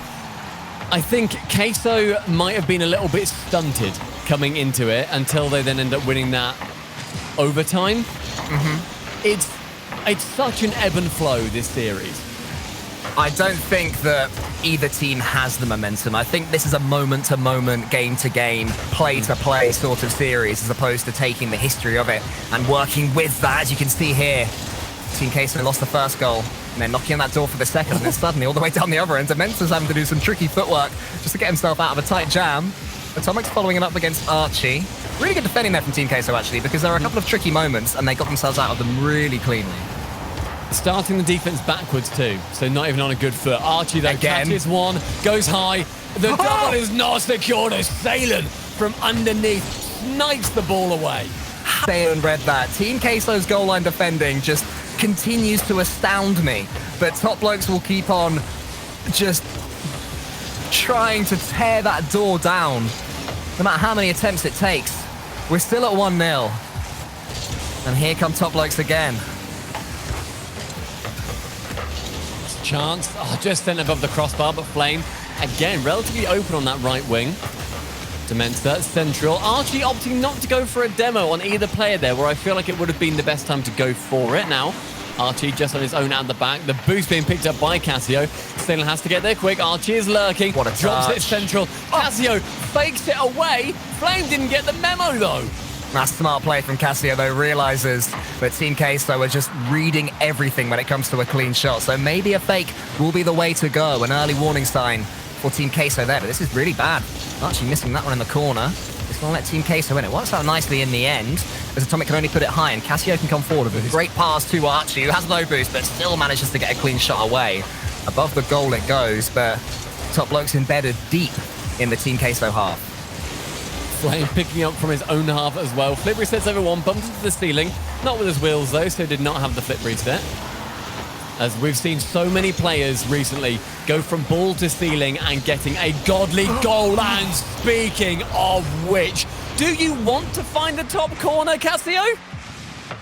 I think Queso might have been a little bit stunted coming into it until they then end up winning that overtime. It's such an ebb and flow, this series. I don't think that either team has the momentum. I think this is a moment-to-moment, game-to-game, play-to-play sort of series, as opposed to taking the history of it and working with that, as you can see here. Team Queso lost the first goal, and then knocking on that door for the second, and then suddenly all the way down the other end, Dementor's having to do some tricky footwork just to get himself out of a tight jam. Atomik's following him up against Archi. Really good defending there from Team Queso, actually, because there are a couple of tricky moments, and they got themselves out of them really cleanly. Starting the defense backwards too, so not even on a good foot. Archie, though, catches one, goes high. The double is not secured as Sailen from underneath snipes the ball away. Sailen read that. Team Queso's goal line defending just continues to astound me, but Top Blokes will keep on just trying to tear that door down, no matter how many attempts it takes. We're still at 1-0, and here come Top Blokes again. Chance, just sent above the crossbar, but Flame, again, relatively open on that right wing. Dementor, central. Archie opting not to go for a demo on either player there, where I feel like it would have been the best time to go for it. Now, Archie just on his own at the back. The boost being picked up by Kassio. Sailen has to get there quick. Archie is lurking. What a drops touch. it central. Kassio fakes it away. Flame didn't get the memo, though. That's smart play from Kassio, though, realizes that Team Queso are just reading everything when it comes to a clean shot. So maybe a fake will be the way to go. An early warning sign for Team Queso there, but this is really bad. Archie missing that one in the corner. It's going to let Team Queso in. It works out nicely in the end, as Atomik can only put it high, and Kassio can come forward with a great pass to Archie, who has no boost, but still manages to get a clean shot away. Above the goal it goes, but Top Blokes embedded deep in the Team Queso half. Flame picking up from his own half as well. Flip resets over one, bumped into the ceiling. Not with his wheels, though, so did not have the flip reset. As we've seen so many players recently go from ball to ceiling and getting a godly goal. And speaking of which, do you want to find the top corner, Kassio?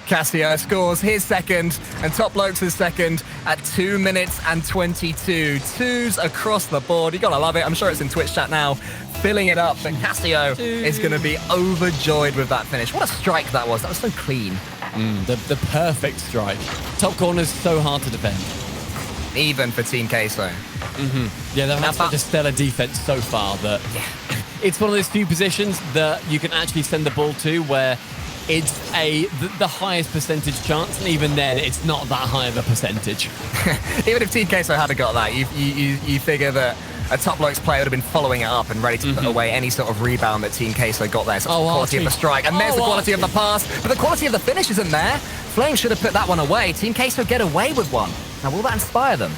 Kassio scores his second, and Top Blokes his second at 2 minutes and 22. Twos across the board. You gotta love it. I'm sure it's in Twitch chat now, filling it up. But Kassio is going to be overjoyed with that finish. What a strike that was. That was so clean. The perfect strike. Top corner's so hard to defend. Even for Team Queso. Yeah, they've had such a stellar defense so far that it's one of those few positions that you can actually send the ball to where it's the highest percentage chance, and even then, it's not that high of a percentage. Even if Team Queso had got that, you figure that a top Blokes player would have been following it up and ready to put away any sort of rebound that Team Queso got there. So the quality of the strike, and there's the quality of the pass, but the quality of the finish isn't there. Flame should have put that one away. Team Queso get away with one. Now, will that inspire them?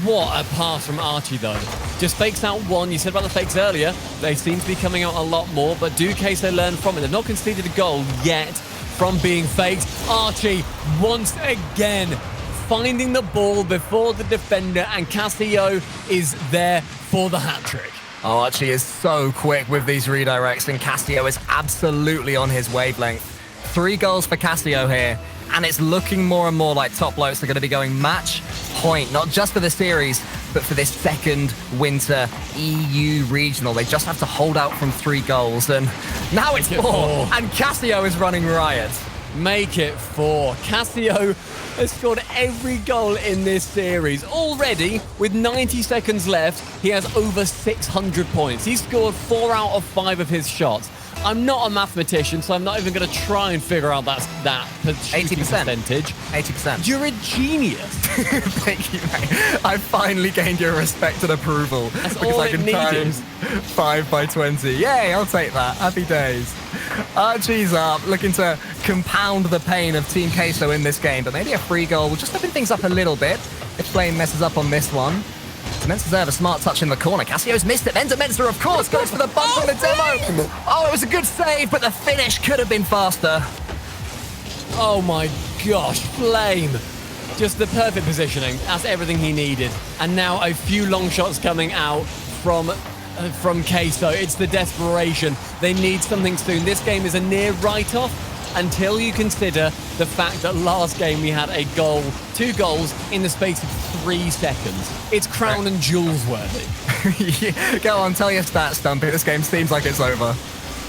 What a pass from Archie, though. Just fakes out one. You said about the fakes earlier. They seem to be coming out a lot more, but do Queso learn from it? They've not conceded a goal yet from being faked. Archie, once again, finding the ball before the defender, and Kassio is there for the hat-trick. Oh, Archie is so quick with these redirects, and Kassio is absolutely on his wavelength. 3 goals for Kassio here, and it's looking more and more like top Blokes are going to be going match point, not just for the series, but for this second winter EU regional. They just have to hold out from 3 goals, and now it's 4, and Kassio is running riot. Make it 4. Kassio has scored every goal in this series. Already, with 90 seconds left, he has over 600 points. He's scored 4 out of 5 of his shots. I'm not a mathematician, so I'm not even going to try and figure out that 80% percentage. 80%. You're a genius. Thank you, mate. I finally gained your respect and approval. That's because all I can times 5 by 20. Yay, I'll take that. Happy days. Archie's up, looking to compound the pain of Team Queso in this game, but maybe a free goal will just open things up a little bit if Flame messes up on this one. Meant to deserve a smart touch in the corner. Cassio's missed it. Endermenster, of course, goes for the bump on the demo. Oh, it was a good save, but the finish could have been faster. Oh my gosh, Flame. Just the perfect positioning. That's everything he needed. And now a few long shots coming out from Queso. It's the desperation. They need something soon. This game is a near write-off until you consider the fact that last game we had a goal, 2 goals in the space of 3 seconds. It's crown and jewels worthy. Go on, tell your stats, Stumpy. This game seems like it's over.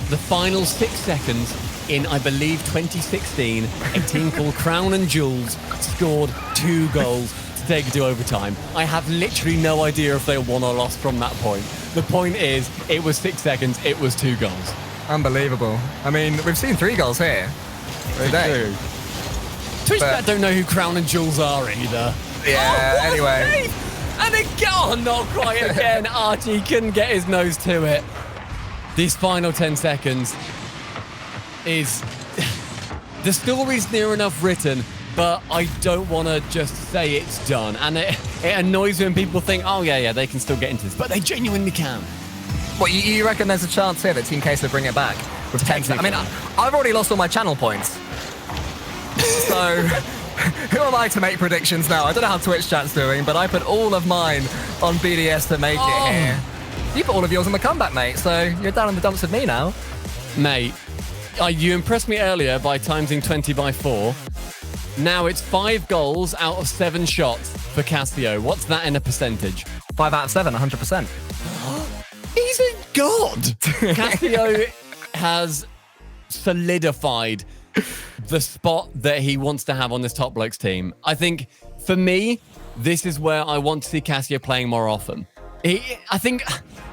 The final 6 seconds in, I believe, 2016, a team called Crown and Jewels scored 2 goals to take it to overtime. I have literally no idea if they won or lost from that point. The point is, it was 6 seconds, it was 2 goals. Unbelievable. I mean, we've seen 3 goals here. Today. Twitch chat don't know who Crown and Jewels are either. Yeah, anyway. And again, oh, not quite again. Archie couldn't get his nose to it. These final 10 seconds is... The story's near enough written, but I don't want to just say it's done. And it annoys me when people think, oh, yeah, they can still get into this. But they genuinely can. What, you reckon there's a chance here that Team Queso bring it back with 10 seconds? I mean, I've already lost all my channel points. So, who am I to make predictions now? I don't know how Twitch chat's doing, but I put all of mine on BDS to make it here. You put all of yours on the comeback, mate, so you're down in the dumps with me now. Mate, you impressed me earlier by timesing 20 by 4. Now it's 5 goals out of 7 shots for Kassio. What's that in a percentage? 5 out of 7, 100%. He's a god! Kassio has solidified the spot that he wants to have on this top Blokes team. I think, for me, this is where I want to see Kassio playing more often. I think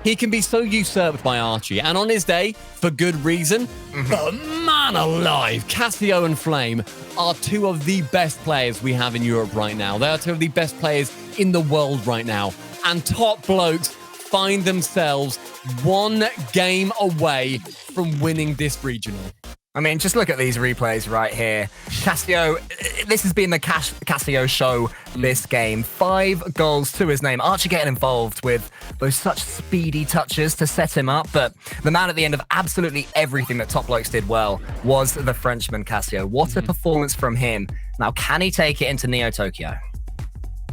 he can be so usurped by Archie, and on his day, for good reason. But man alive, Kassio and Flame are 2 of the best players we have in Europe right now. They are 2 of the best players in the world right now. And top Blokes find themselves 1 game away from winning this regional. I mean, just look at these replays right here. Kassio, this has been the Kassio show this game. 5 goals to his name. Archie getting involved with those such speedy touches to set him up, but the man at the end of absolutely everything that Top Blokes did well was the Frenchman Kassio. What a performance from him. Now, can he take it into Neo Tokyo?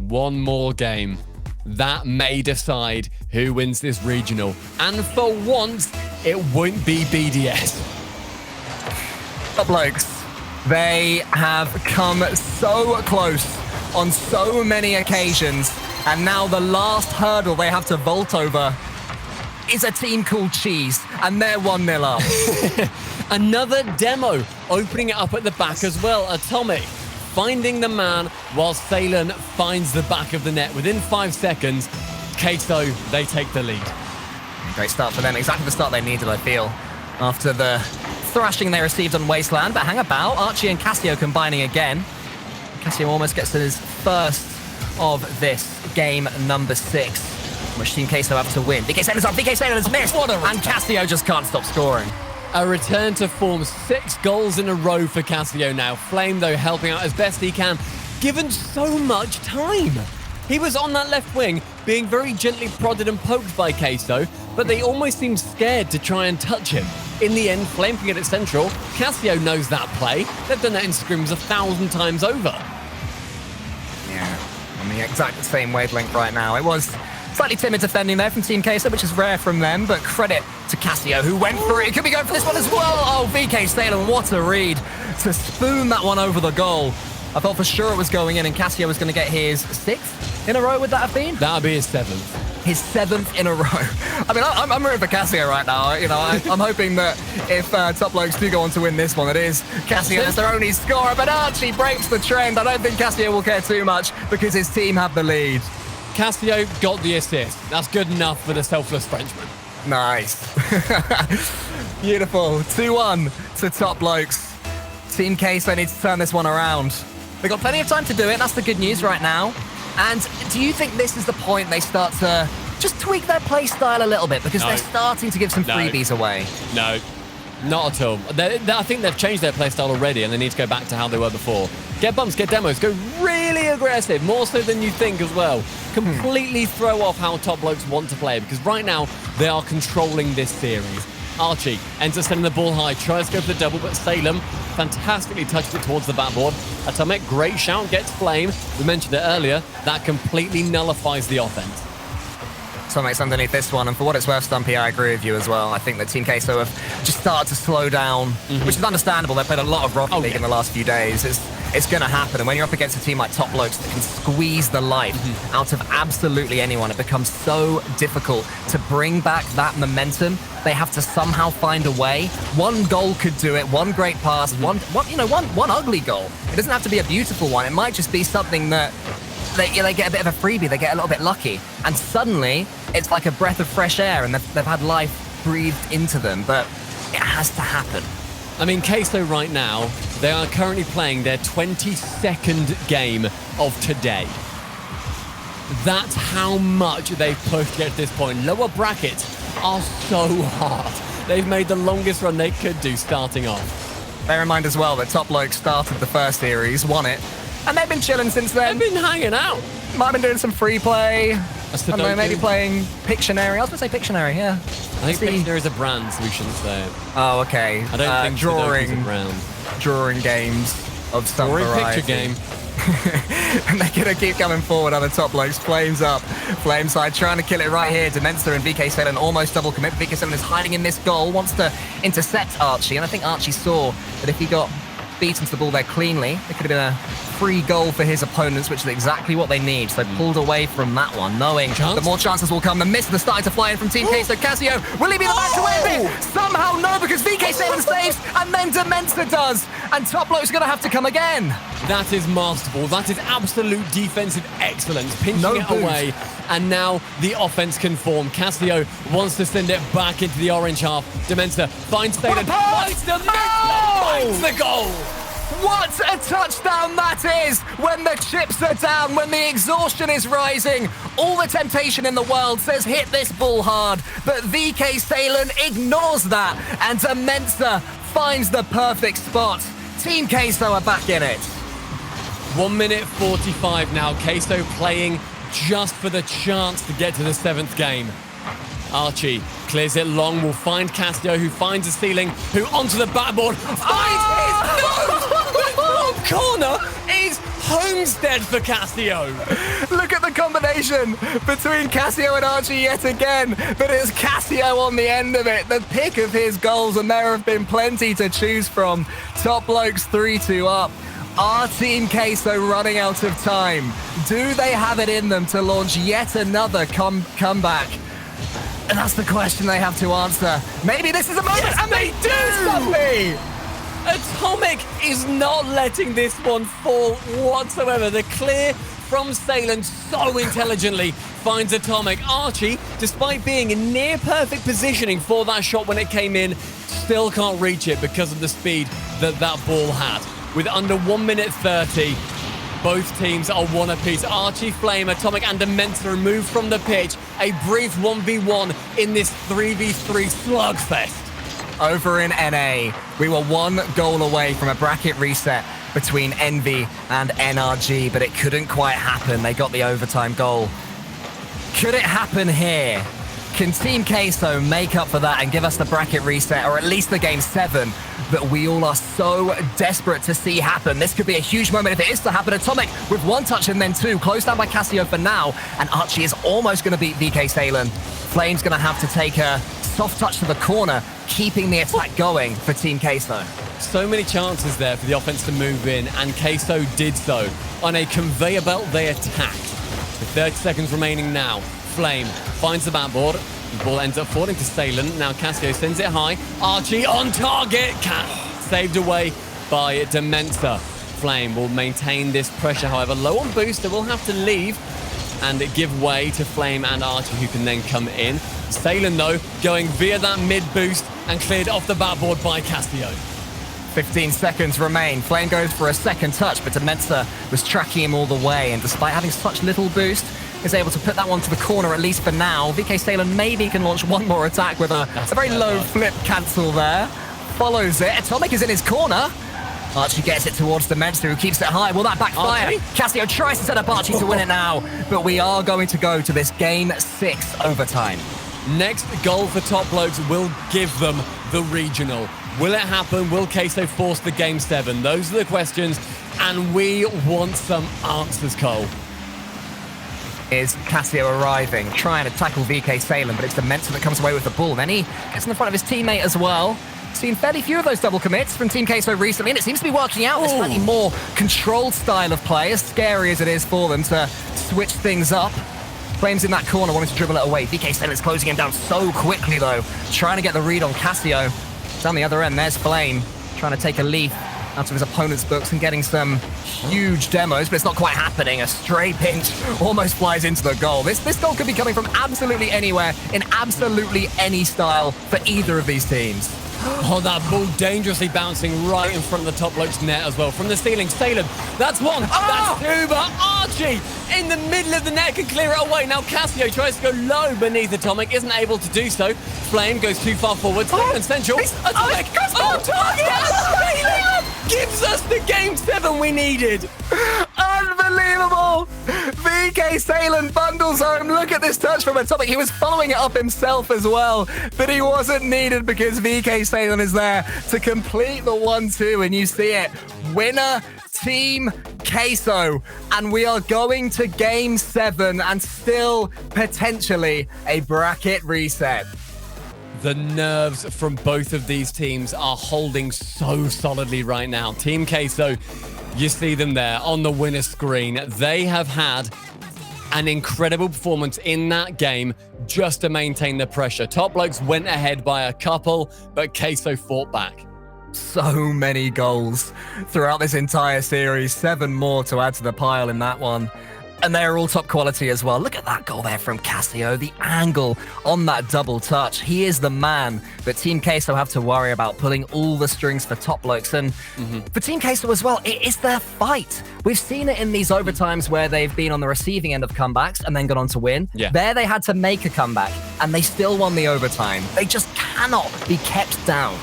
1 more game. That may decide who wins this regional. And for once, it won't be BDS. Top Blokes, they have come so close on so many occasions, and now the last hurdle they have to vault over is a team called Cheese, and they're 1-0 up. Another demo, opening it up at the back as well. Atomik finding the man while Sailen finds the back of the net. Within 5 seconds, Queso, they take the lead. Great start for them. Exactly the start they needed, I feel. After the thrashing they received on Wasteland, but hang about. Archie and Kassio combining again. Kassio almost gets his first of this game number 6, which Team Queso have to win. VKSailen's up, VKSailen's missed, and Kassio just can't stop scoring. A return to form, 6 goals in a row for Kassio now. Flame, though, helping out as best he can, given so much time. He was on that left wing, being very gently prodded and poked by Queso, but they almost seemed scared to try and touch him. In the end, Flame can get it central. Kassio knows that play. They've done that in scrims 1,000 times over. Yeah, on the exact same wavelength right now. It was slightly timid defending there from Team Queso, which is rare from them, but credit to Kassio, who went for it. He could be going for this one as well. Oh, VKSailen, what a read to spoon that one over the goal. I thought for sure it was going in, and Kassio was going to get his 6th in a row. Would that have been? That would be his 7th. His 7th in a row. I mean, I'm rooting for Kassio right now. You know, I'm hoping that if Top Blokes do go on to win this one, it is Kassio as their only scorer. But Archie breaks the trend. I don't think Kassio will care too much because his team have the lead. Kassio got the assist. That's good enough for the selfless Frenchman. Nice. Beautiful. 2-1 to Top Blokes. Team Queso needs to turn this one around. They've got plenty of time to do it. That's the good news right now. And do you think this is the point they start to just tweak their play style a little bit? Because they're starting to give some freebies away. No, not at all. I think they've changed their play style already, and they need to go back to how they were before. Get bumps, get demos, go really aggressive, more so than you think as well. Completely throw off how Top Blokes want to play, because right now they are controlling this series. Archie ends up sending the ball high, tries to go for the double, but Salem fantastically touched it towards the backboard. Atomic, great shout, gets Flame. We mentioned it earlier. That completely nullifies the offense. Atomic's underneath this one, and for what it's worth, Stumpy, I agree with you as well. I think that Team Queso have just started to slow down, which is understandable. They've played a lot of Rocket League in the last few days. It's going to happen, and when you're up against a team like Top Blokes that can squeeze the life out of absolutely anyone, it becomes so difficult to bring back that momentum. They have to somehow find a way. One goal could do it, one great pass, one ugly goal. It doesn't have to be a beautiful one. It might just be something that they get a bit of a freebie, they get a little bit lucky, and suddenly it's like a breath of fresh air, and they've had life breathed into them, but it has to happen. I mean, Queso right now, they are currently playing their 22nd game of today. That's how much they've pushed to get to this point. Lower brackets are so hard. They've made the longest run they could do starting off. Bear in mind as well that Top Blokes started the first series, won it, and they've been chilling since then. They've been hanging out. Might have been doing some free play. I don't know, maybe playing Pictionary. I was going to say Pictionary, yeah. I think Pictionary is a brand, so we shouldn't say it. Oh, okay. I don't think drawing a brand. Drawing games of some drawing variety. Picture game. And they're going to keep coming forward on the Top Blokes. Flames up. Flame side trying to kill it right here. Demensa and VKSailen almost double commit. VKSailen is hiding in this goal, wants to intercept Archie. And I think Archie saw that if he got beaten to the ball there cleanly, it could have been a free goal for his opponents, which is exactly what they need. So pulled away from that one, knowing that more chances will come. The miss are starting to fly in from Team Queso. Kassio, will he be the man to win it? Somehow no, because VKSailen saves, and then Demensa does. And Top Blokes are going to have to come again. That is masterful. That is absolute defensive excellence. Pinching it away. And now the offense can form. Kassio wants to send it back into the orange half. Demensa finds Salem. Finds the goal. What a touchdown that is when the chips are down, when the exhaustion is rising. All the temptation in the world says hit this ball hard, but VKSailen ignores that, and Demensa finds the perfect spot. Team Queso are back in it. 1 minute 45 now. Queso playing just for the chance to get to the 7th game. Archie clears it long, will find Kassio, who finds a ceiling, who onto the backboard finds his nose! The corner is homestead for Kassio. Look at the combination between Kassio and Archie yet again, but it's Kassio on the end of it, the pick of his goals, and there have been plenty to choose from. Top Blokes 3-2 up. Are Team Queso running out of time? Do they have it in them to launch yet another comeback? And that's the question they have to answer. Maybe this is a moment, and they do! Atomic is not letting this one fall whatsoever. The clear from Salem so intelligently finds Atomic. Archie, despite being in near perfect positioning for that shot when it came in, still can't reach it because of the speed that ball had. With under 1 minute 30, both teams are one apiece. Archie, Flame, Atomic, and Dementor removed from the pitch. A brief 1v1 in this 3v3 slugfest. Over in NA, we were 1 goal away from a bracket reset between Envy and NRG, but it couldn't quite happen. They got the overtime goal. Could it happen here? Can Team Queso make up for that and give us the bracket reset, or at least the game 7 that we all are so desperate to see happen? This could be a huge moment if it is to happen. Atomic with 1 touch and then 2, closed down by Kassio for now, and Archie is almost going to beat VKSailen. Flame's going to have to take a soft touch to the corner, keeping the attack going for Team Queso. So many chances there for the offense to move in, and Queso did so. On a conveyor belt, they attacked. With 30 seconds remaining now, Flame finds the backboard. The ball ends up falling to Sailen. Now Kassio sends it high. Archie on target. Saved away by Dementor. Flame will maintain this pressure, however. Low on boost, they will have to leave and give way to Flame and Archie, who can then come in. Sailen, though, going via that mid-boost and cleared off the backboard by Kassio. 15 seconds remain. Flame goes for a second touch, but Dementor was tracking him all the way, and despite having such little boost, is able to put that one to the corner, at least for now. VKSailen maybe can launch one more attack with a very low flip cancel there. Follows it. Atomic is in his corner. Archie gets it towards Dementor, who keeps it high. Will that backfire? Kassio tries to set up Archie to win it now, but we are going to go to this game 6 overtime. Next goal for Top Blokes will give them the regional. Will it happen? Will Queso force the game 7? Those are the questions, and we want some answers, Cole. Is Kassio arriving, trying to tackle VKSailen, but it's Dementor that comes away with the ball. Then he gets in the front of his teammate as well. Seen fairly few of those double commits from Team Queso recently, and it seems to be working out. This slightly more controlled style of play, as scary as it is for them to switch things up. Flame's in that corner, wanting to dribble it away. VKSailen's closing him down so quickly, though, trying to get the read on Kassio. Down the other end, there's Flame, trying to take a leaf out of his opponent's books and getting some huge demos, but it's not quite happening. A stray pinch almost flies into the goal. This goal could be coming from absolutely anywhere, in absolutely any style for either of these teams. Oh, that ball dangerously bouncing right in front of the Top Blokes net as well. From the ceiling, Sailen, that's 1, that's 2, but Archie in the middle of the net can clear it away. Now Kassio tries to go low beneath Atomic, isn't able to do so. Flame goes too far forward, Sailen central, Atomic on target, Sailen gives us the game 7 we needed. Unbelievable! VKSailen bundles home. Look at this touch from Atomic. He was following it up himself as well, but he wasn't needed because VKSailen is there to complete the 1-2, and you see it. Winner, Team Queso, and we are going to game 7 and still potentially a bracket reset. The nerves from both of these teams are holding so solidly right now. Team Queso, you see them there on the winner screen. They have had an incredible performance in that game just to maintain the pressure. Top Blokes went ahead by a couple, but Queso fought back. So many goals throughout this entire series. 7 more to add to the pile in that one. And they're all top quality as well. Look at that goal there from Kassio. The angle on that double touch. He is the man. But Team Queso have to worry about pulling all the strings for Top Blokes. And for Team Queso as well, it is their fight. We've seen it in these overtimes where they've been on the receiving end of comebacks and then gone on to win. Yeah. There they had to make a comeback, and they still won the overtime. They just cannot be kept down.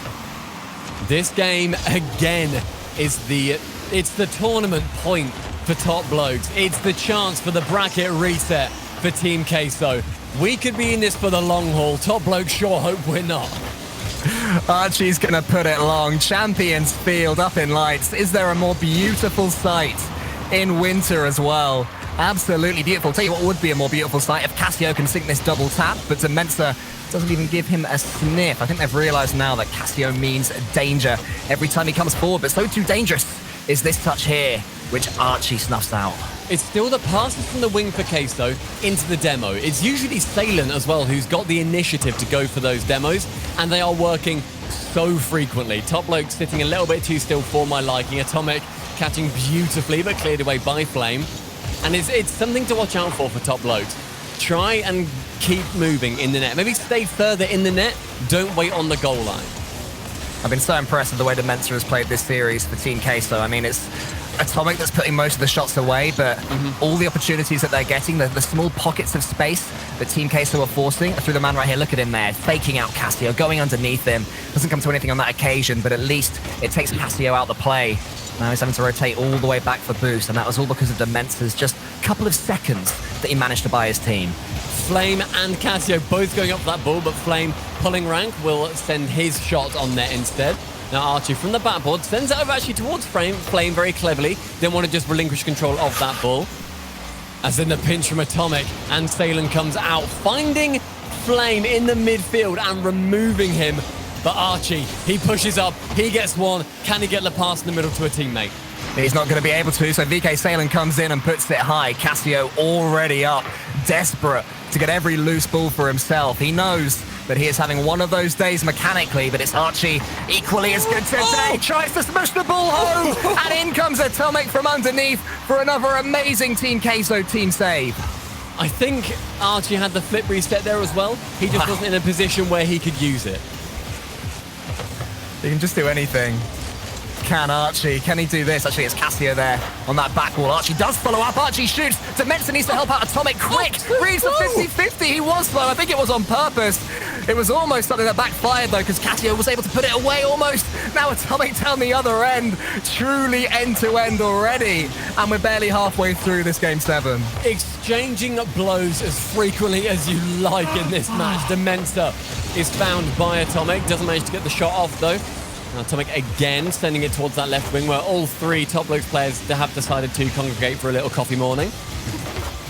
This game, again, is it's the tournament point for Top Blokes. It's the chance for the bracket reset for Team Queso. We could be in this for the long haul. Top Blokes sure hope we're not. Archie's going to put it long. Champions Field up in lights. Is there a more beautiful sight in winter as well? Absolutely beautiful. Tell you what would be a more beautiful sight if Kassio can sink this double tap, but Dementor doesn't even give him a sniff. I think they've realized now that Kassio means danger every time he comes forward, but so too dangerous is this touch here, which Archie snuffs out. It's still the passes from the wing for Queso into the demo. It's usually Sailen as well who's got the initiative to go for those demos, and they are working so frequently. Top Blokes sitting a little bit too still for my liking. Atomic catching beautifully, but cleared away by Flame. And it's something to watch out for Top Blokes. Try and keep moving in the net. Maybe stay further in the net. Don't wait on the goal line. I've been so impressed with the way the Mensa has played this series for Team Queso. I mean, it's Atomik that's putting most of the shots away, but all the opportunities that they're getting, the small pockets of space that Team Queso are forcing through the man right here. Look at him there, faking out Kassio, going underneath him. Doesn't come to anything on that occasion, but at least it takes Kassio out the play. Now he's having to rotate all the way back for boost, and that was all because of the Mensa's just a couple of seconds that he managed to buy his team. Flame and Kassio both going up for that ball, but Flame pulling rank will send his shot on there instead. Now Archie from the backboard sends it over actually towards Flame very cleverly. Didn't want to just relinquish control of that ball. As in the pinch from Atomik, and Sailen comes out, finding Flame in the midfield and removing him. But Archie, he pushes up, he gets one. Can he get the pass in the middle to a teammate? He's not going to be able to, so VKSailen comes in and puts it high. Kassio already up, desperate to get every loose ball for himself. He knows that he is having one of those days mechanically, but it's Archie equally as good today. Tries to smash the ball home, and in comes Atomik from underneath for another amazing Team Queso team save. I think Archie had the flip reset there as well. He just wasn't in a position where he could use it. He can just do anything. Can Archie? Can he do this? Actually, it's Kassio there on that back wall. Archie does follow up. Archie shoots. Dimensa needs to help out Atomik quick. Reads the 50-50. He was slow. I think it was on purpose. It was almost something that backfired, though, because Kassio was able to put it away almost. Now Atomik down the other end. Truly end-to-end already. And we're barely halfway through this Game 7. Exchanging blows as frequently as you like in this match. Dimensa is found by Atomik. Doesn't manage to get the shot off, though. Atomik again sending it towards that left wing where all three top Blokes players have decided to congregate for a little coffee morning.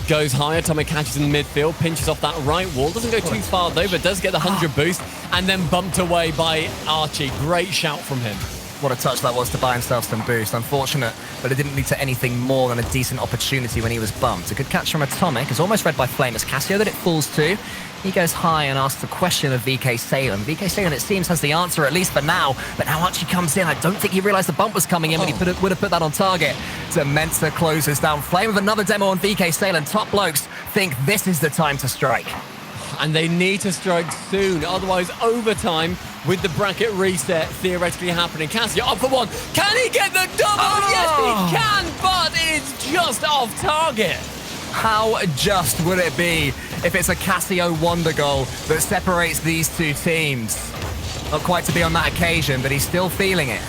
Goes high, Atomik catches in the midfield, pinches off that right wall. Doesn't go too far though, but does get the 100 boost and then bumped away by Archie. Great shout from him. What a touch that was to buy himself some boost. Unfortunate, but it didn't lead to anything more than a decent opportunity when he was bumped. A good catch from Atomik. It's almost read by Flame as Kassio that it falls to. He goes high and asks the question of VKSailen. VKSailen, it seems, has the answer, at least for now. But now Archie comes in. I don't think he realized the bump was coming in, but he would have put that on target. Dimensa closes down. Flame with another demo on VKSailen. Top Blokes think this is the time to strike. And they need to strike soon. Otherwise, overtime with the bracket reset theoretically happening. Kassio up for one. Can he get the double? Yes, he can, but it's just off target. How just would it be if it's a Kassio wonder goal that separates these two teams? Not quite to be on that occasion, but he's still feeling it.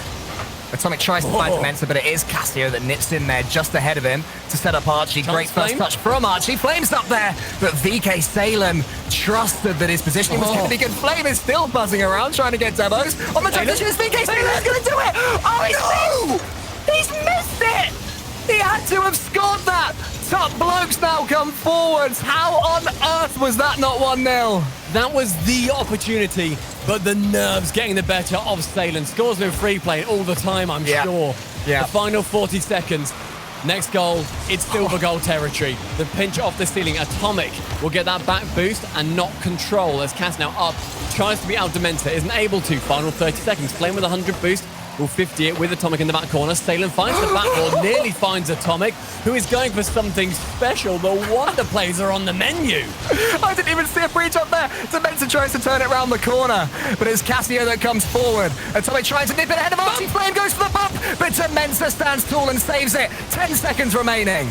Atomik tries to find Dimensa, but it is Kassio that nips in there just ahead of him to set up Archie. Great first touch from Archie. Flame's up there, but VKSailen trusted that his positioning was going to be good. Flame is still buzzing around, trying to get demos. On the transition, it's VKSailen going to do it! Oh, he's missed it! He had to have scored that! Top Blokes now come forwards. How on earth was that not 1-0? That was the opportunity, but the nerves getting the better of Sailen. Scores with free play all the time, I'm sure. Yeah. The final 40 seconds. Next goal, it's silver goal territory. The pinch off the ceiling. Atomik will get that back boost and not control as Cass now up. Tries to be out Dimensa, isn't able to. Final 30 seconds. Flame with 100 boost. Will 50 it with Atomik in the back corner. Sailen finds the backboard, nearly finds Atomik, who is going for something special. The wonder plays are on the menu. I didn't even see a breach up there. Dimensa tries to turn it around the corner, but it's Kassio that comes forward. Atomik tries to nip it ahead of Archie. Flame goes for the bump, but Dimensa stands tall and saves it. 10 seconds remaining.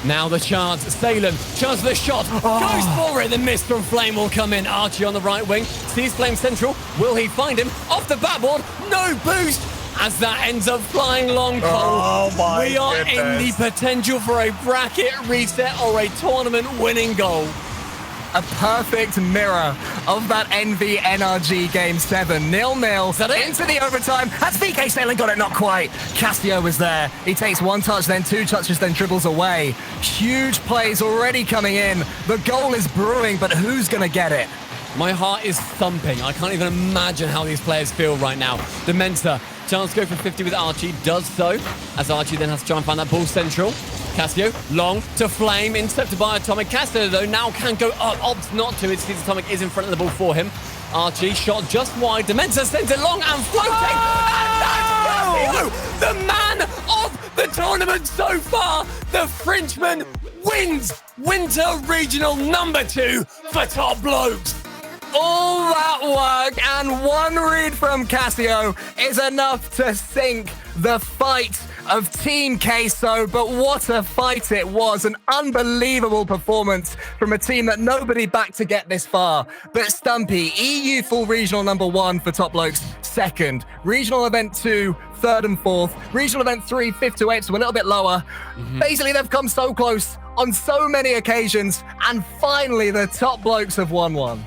Now the chance, Sailen, chance for the shot, goes for it, the miss from Flame will come in. Archie on the right wing, sees Flame central, will he find him? Off the backboard, no boost, as that ends up flying long pole. Oh my We are in the potential for a bracket reset or a tournament winning goal. A perfect mirror of that NV NRG Game 7. 0-0 into the overtime. Has VKSailen got it? Not quite. Kassio was there. He takes one touch, then two touches, then dribbles away. Huge plays already coming in. The goal is brewing, but who's going to get it? My heart is thumping. I can't even imagine how these players feel right now. Dimensa, chance to go for 50 with Archie, does so, as Archie then has to try and find that ball central. Kassio, long to Flame, intercepted by Atomik. Kassio, though, now can go up, opts not to. It's because Atomik is in front of the ball for him. Archie, shot just wide. Dimensa sends it long and floating. And that's Kassio, the man of the tournament so far. The Frenchman wins Winter Regional #2 for Top Blokes. All that work and one read from Kassio is enough to sink the fight of Team Queso, but what a fight it was. An unbelievable performance from a team that nobody backed to get this far. But Stumpy, EU full regional number 1 for Top Blokes, 2nd. Regional event 2, 3rd and 4th. Regional event 3, 5th to 8th, so a little bit lower. Basically, they've come so close on so many occasions, and finally the Top Blokes have won one.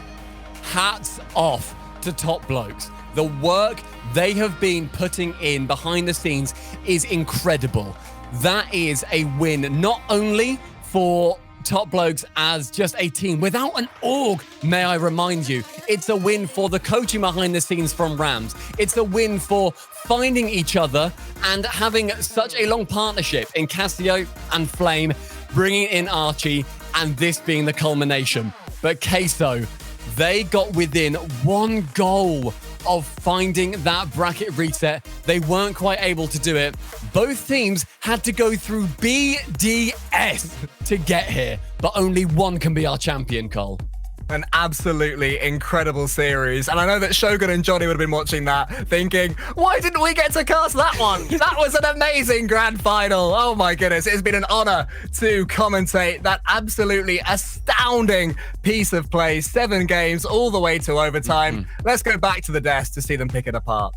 Hats off to Top Blokes. The work they have been putting in behind the scenes is incredible. That is a win, not only for Top Blokes as just a team without an org, may I remind you. It's a win for the coaching behind the scenes from Rams. It's a win for finding each other and having such a long partnership in Kassio and Flame, bringing in Archie, and this being the culmination. But Queso, they got within 1 goal of finding that bracket reset. They weren't quite able to do it. Both teams had to go through BDS to get here, but only one can be our champion, Cole. An absolutely incredible series. And I know that Shogun and Johnny would have been watching that thinking, why didn't we get to cast that one? That was an amazing grand final. Oh my goodness. It's been an honor to commentate that absolutely astounding piece of play. 7 games all the way to overtime. Let's go back to the desk to see them pick it apart.